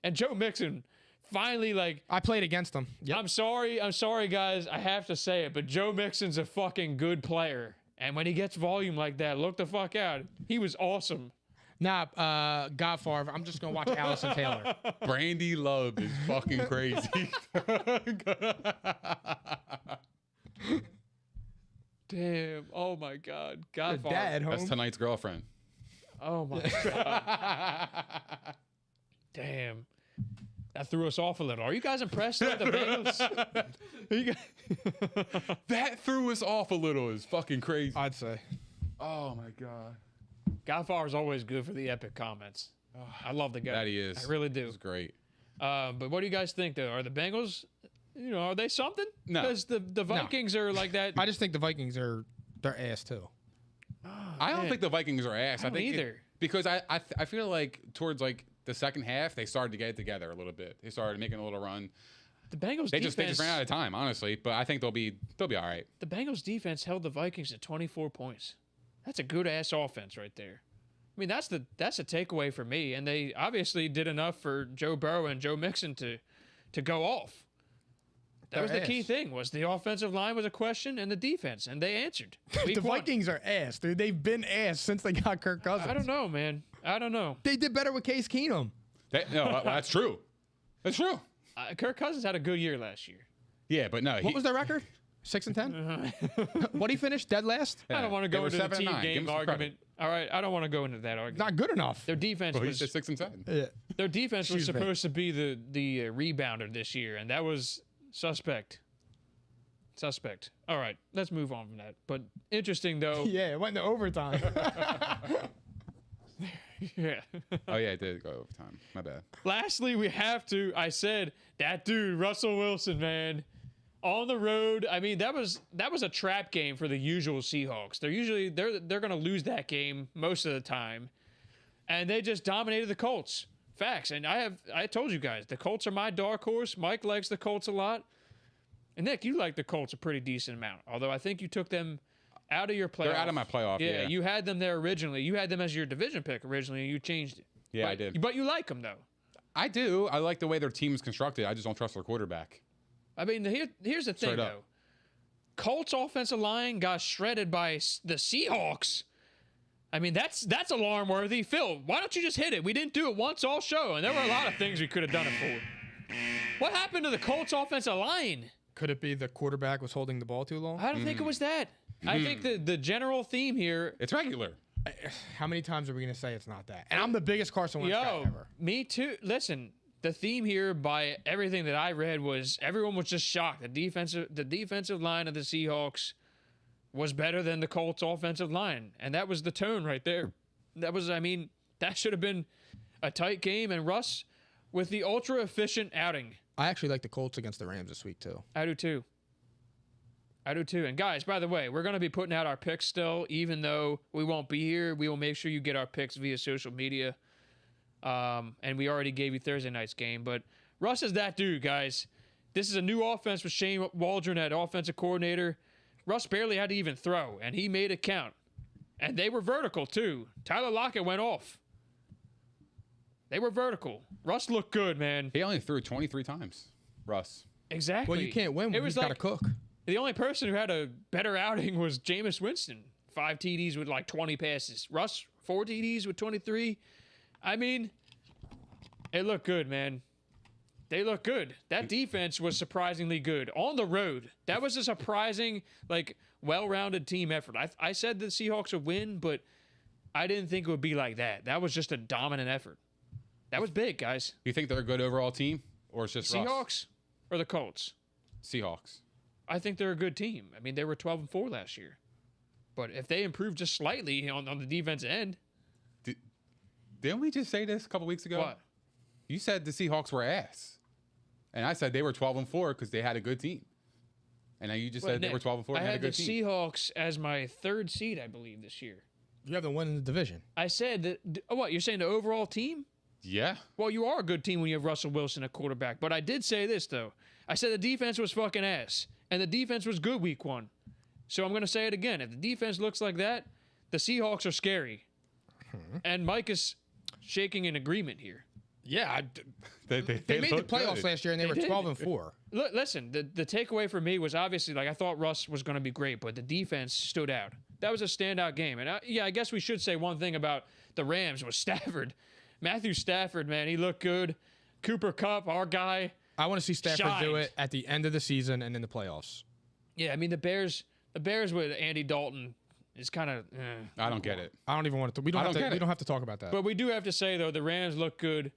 And Joe Mixon finally, I played against him. Yep. I'm sorry, guys. I have to say it, but Joe Mixon's a fucking good player. And when he gets volume like that, look the fuck out. He was awesome. Nah, Godfather. I'm just gonna watch Allison Taylor. Brandy Love is fucking crazy. Damn. Oh my God. Your Godfather. dad, That's home. tonight's girlfriend. Oh my God. Damn. That threw us off a little. Are you guys impressed with the Bengals? Are you guys... That threw us off a little. Is fucking crazy. I'd say. Oh my God. Godfather's always good for the epic comments. I love the guy. That he is. I really do. He's great. But what do you guys think, though? Are the Bengals, are they something? No. Because the Vikings are like that. I just think the Vikings they're ass too. I don't man. think the Vikings are ass. I don't either. Because I feel like towards like the second half they started to get it together a little bit. They started making a little run. The Bengals They defense, just ran out of time, honestly. But I think they'll be all right. the Bengals defense held the Vikings to 24 points. That's a good ass offense right there. I mean, that's a takeaway for me. And they obviously did enough for Joe Burrow and Joe Mixon to go off. That was the key thing. Was the offensive line was a question and the defense, and they answered. The Vikings are ass, dude. They've been ass since they got Kirk Cousins. I don't know, man. I don't know. They did better with Case Keenum. No, that's true. That's true. Kirk Cousins had a good year last year. Yeah, but no. What was their record? 6-10. What he finished dead last? I don't want to They go were into the 7-9. team Give game them some argument. credit. All right, I don't want to go into that argument. Not good enough. Their defense Well, he was said 6 and 7. Yeah. their defense was Excuse me. supposed to be the rebounder this year, and that was suspect. Suspect. All right, let's move on from that. But interesting though. Yeah, it went into overtime. Yeah. Oh yeah, it did go overtime. My bad. Lastly, we have to. I said that dude Russell Wilson, man, on the road. I mean, that was a trap game for the usual Seahawks. They're gonna lose that game most of the time, and they just dominated the Colts. Facts. And I told you guys the Colts are my dark horse. Mike likes the Colts a lot, and Nick, you like the Colts a pretty decent amount. Although I think you took them out of your playoff. They're out of my playoff. Yeah, Yeah. you had them there originally. You had them as your division pick originally, and you changed it. Yeah, But- I did. But you like them though. I do. I like the way their team is constructed. I just don't trust their quarterback. I mean, here's the thing, Straight up. though. Colts offensive line got shredded by the Seahawks. I mean, that's alarm worthy. Phil, why don't you just hit it? We didn't do it once all show, and there were a lot of things we could have done it for. What happened to the Colts offensive line? Could it be the quarterback was holding the ball too long? I don't think it was that. I think the general theme here. It's regular. How many times are we going to say it's not that? And I'm the biggest Carson Wentz guy ever. Me too. Listen, the theme here by everything that I read was everyone was just shocked. The defensive line of the Seahawks was better than the Colts offensive line. And that was the tone right there. That should have been a tight game. And Russ, with the ultra efficient outing. I actually like the Colts against the Rams this week, too. I do too. And guys, by the way, we're going to be putting out our picks still, even though we won't be here. We will make sure you get our picks via social media. And we already gave you Thursday night's game. But Russ is that dude, guys. This is a new offense with Shane Waldron at offensive coordinator. Russ barely had to even throw, and he made it count. And they were vertical, too. Tyler Lockett went off. They were vertical. Russ looked good, man. He only threw 23 times. Russ. Exactly. Well, you can't win when you've got to cook. The only person who had a better outing was Jameis Winston. 5 TDs with like 20 passes. Russ, 4 TDs with 23. I mean, it looked good, man. They look good. That defense was surprisingly good. On the road, that was a surprising, well-rounded team effort. I said the Seahawks would win, but I didn't think it would be like that. That was just a dominant effort. That was big, guys. You think they're a good overall team, or it's just Russ? Seahawks or the Colts? Seahawks. I think they're a good team. I mean, they were 12-4 last year. But if they improve just slightly on the defensive end. Didn't we just say this a couple weeks ago? What? You said the Seahawks were ass. And I said they were 12-4 because they had a good team. And now you just said Nick, they were 12-4 and I had a had the good team. Seahawks as my 3rd seed, I believe, this year. You have the win in the division. I said that. What, you're saying the overall team? Yeah. Well, you are a good team when you have Russell Wilson at quarterback. But I did say this, though. I said the defense was fucking ass. And the defense was good week 1. So I'm going to say it again. If the defense looks like that, the Seahawks are scary. And Mike is shaking in agreement here. Yeah, They they made the looked playoffs good. last year, and they were did. 12-4. Listen, the takeaway for me was obviously, I thought Russ was going to be great, but the defense stood out. That was a standout game. And I guess we should say one thing about the Rams was Stafford. Matthew Stafford, man, he looked good. Cooper Kupp, our guy. I want to see Stafford do Shined. it at the end of the season and in the playoffs. Yeah, I mean, the Bears the Bears with Andy Dalton is kind of. I don't get it. I don't even want to. We don't have to talk about that. But we do have to say though, the Rams look good.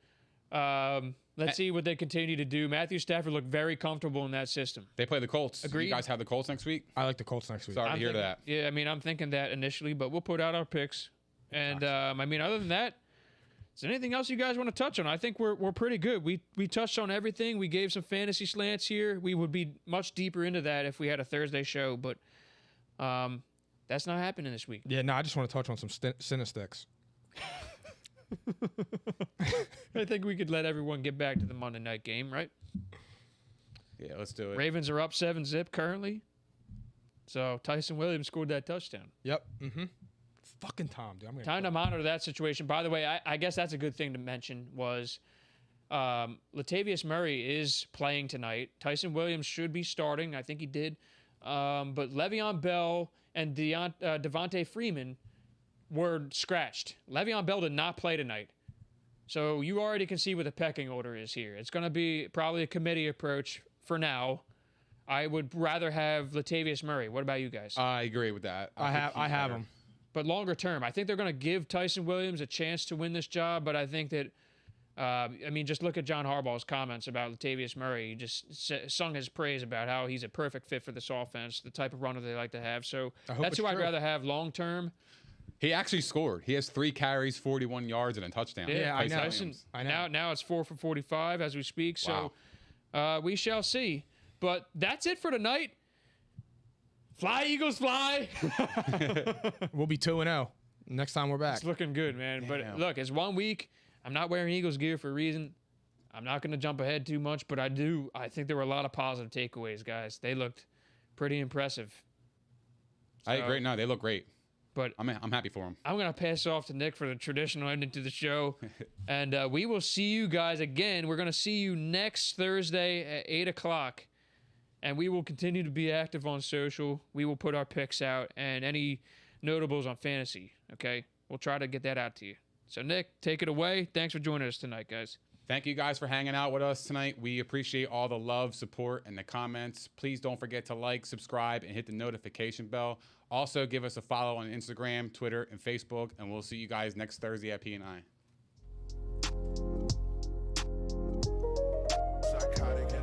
Let's see what they continue to do. Matthew Stafford looked very comfortable in that system. They play the Colts. Agreed. You guys have the Colts next week? I like the Colts next week. Sorry to hear that. Yeah, I mean, I'm thinking that initially, but we'll put out our picks. And I mean, other than that, is there anything else you guys want to touch on? I think we're pretty good. We touched on everything. We gave some fantasy slants here. We would be much deeper into that if we had a Thursday show, but that's not happening this week. Yeah, no, I just want to touch on some Cinesticks. I think we could let everyone get back to the Monday night game, right? Yeah, let's do it. Ravens are up 7-zip currently. So Tyson Williams scored that touchdown. Yep. Mm-hmm. Fucking Tom, dude. Time to monitor that situation. By the way, I guess that's a good thing to mention was Latavius Murray is playing tonight. Tyson Williams should be starting. I think he did. But Le'Veon Bell and Devontae Freeman were scratched. Le'Veon Bell did not play tonight. So you already can see what the pecking order is here. It's going to be probably a committee approach for now. I would rather have Latavius Murray. What about you guys? I agree with that. I have him. But longer term, I think they're going to give Tyson Williams a chance to win this job. But I think that, I mean, just look at John Harbaugh's comments about Latavius Murray. He just sung his praise about how he's a perfect fit for this offense, the type of runner they like to have. So that's who I'd rather have long term. He actually scored. He has 3 carries, 41 yards, and a touchdown. Yeah, I know. Tyson, I know. Now it's 4 for 45 as we speak. So we shall see. But that's it for tonight. Fly, Eagles, fly. We'll be 2-0 next time we're back. It's looking good, man. Damn. But look, it's 1 week. I'm not wearing Eagles gear for a reason. I'm not going to jump ahead too much, but I think there were a lot of positive takeaways, guys. They looked pretty impressive. I agree. No, they look great. But I'm happy for them. I'm going to pass off to Nick for the traditional ending to the show. And we will see you guys again. We're going to see you next Thursday at 8 o'clock. And we will continue to be active on social. We will put our picks out and any notables on fantasy, okay? We'll try to get that out to you. So, Nick, take it away. Thanks for joining us tonight, guys. Thank you guys for hanging out with us tonight. We appreciate all the love, support, and the comments. Please don't forget to like, subscribe, and hit the notification bell. Also, give us a follow on Instagram, Twitter, and Facebook, and we'll see you guys next Thursday at P&I. Psychotic.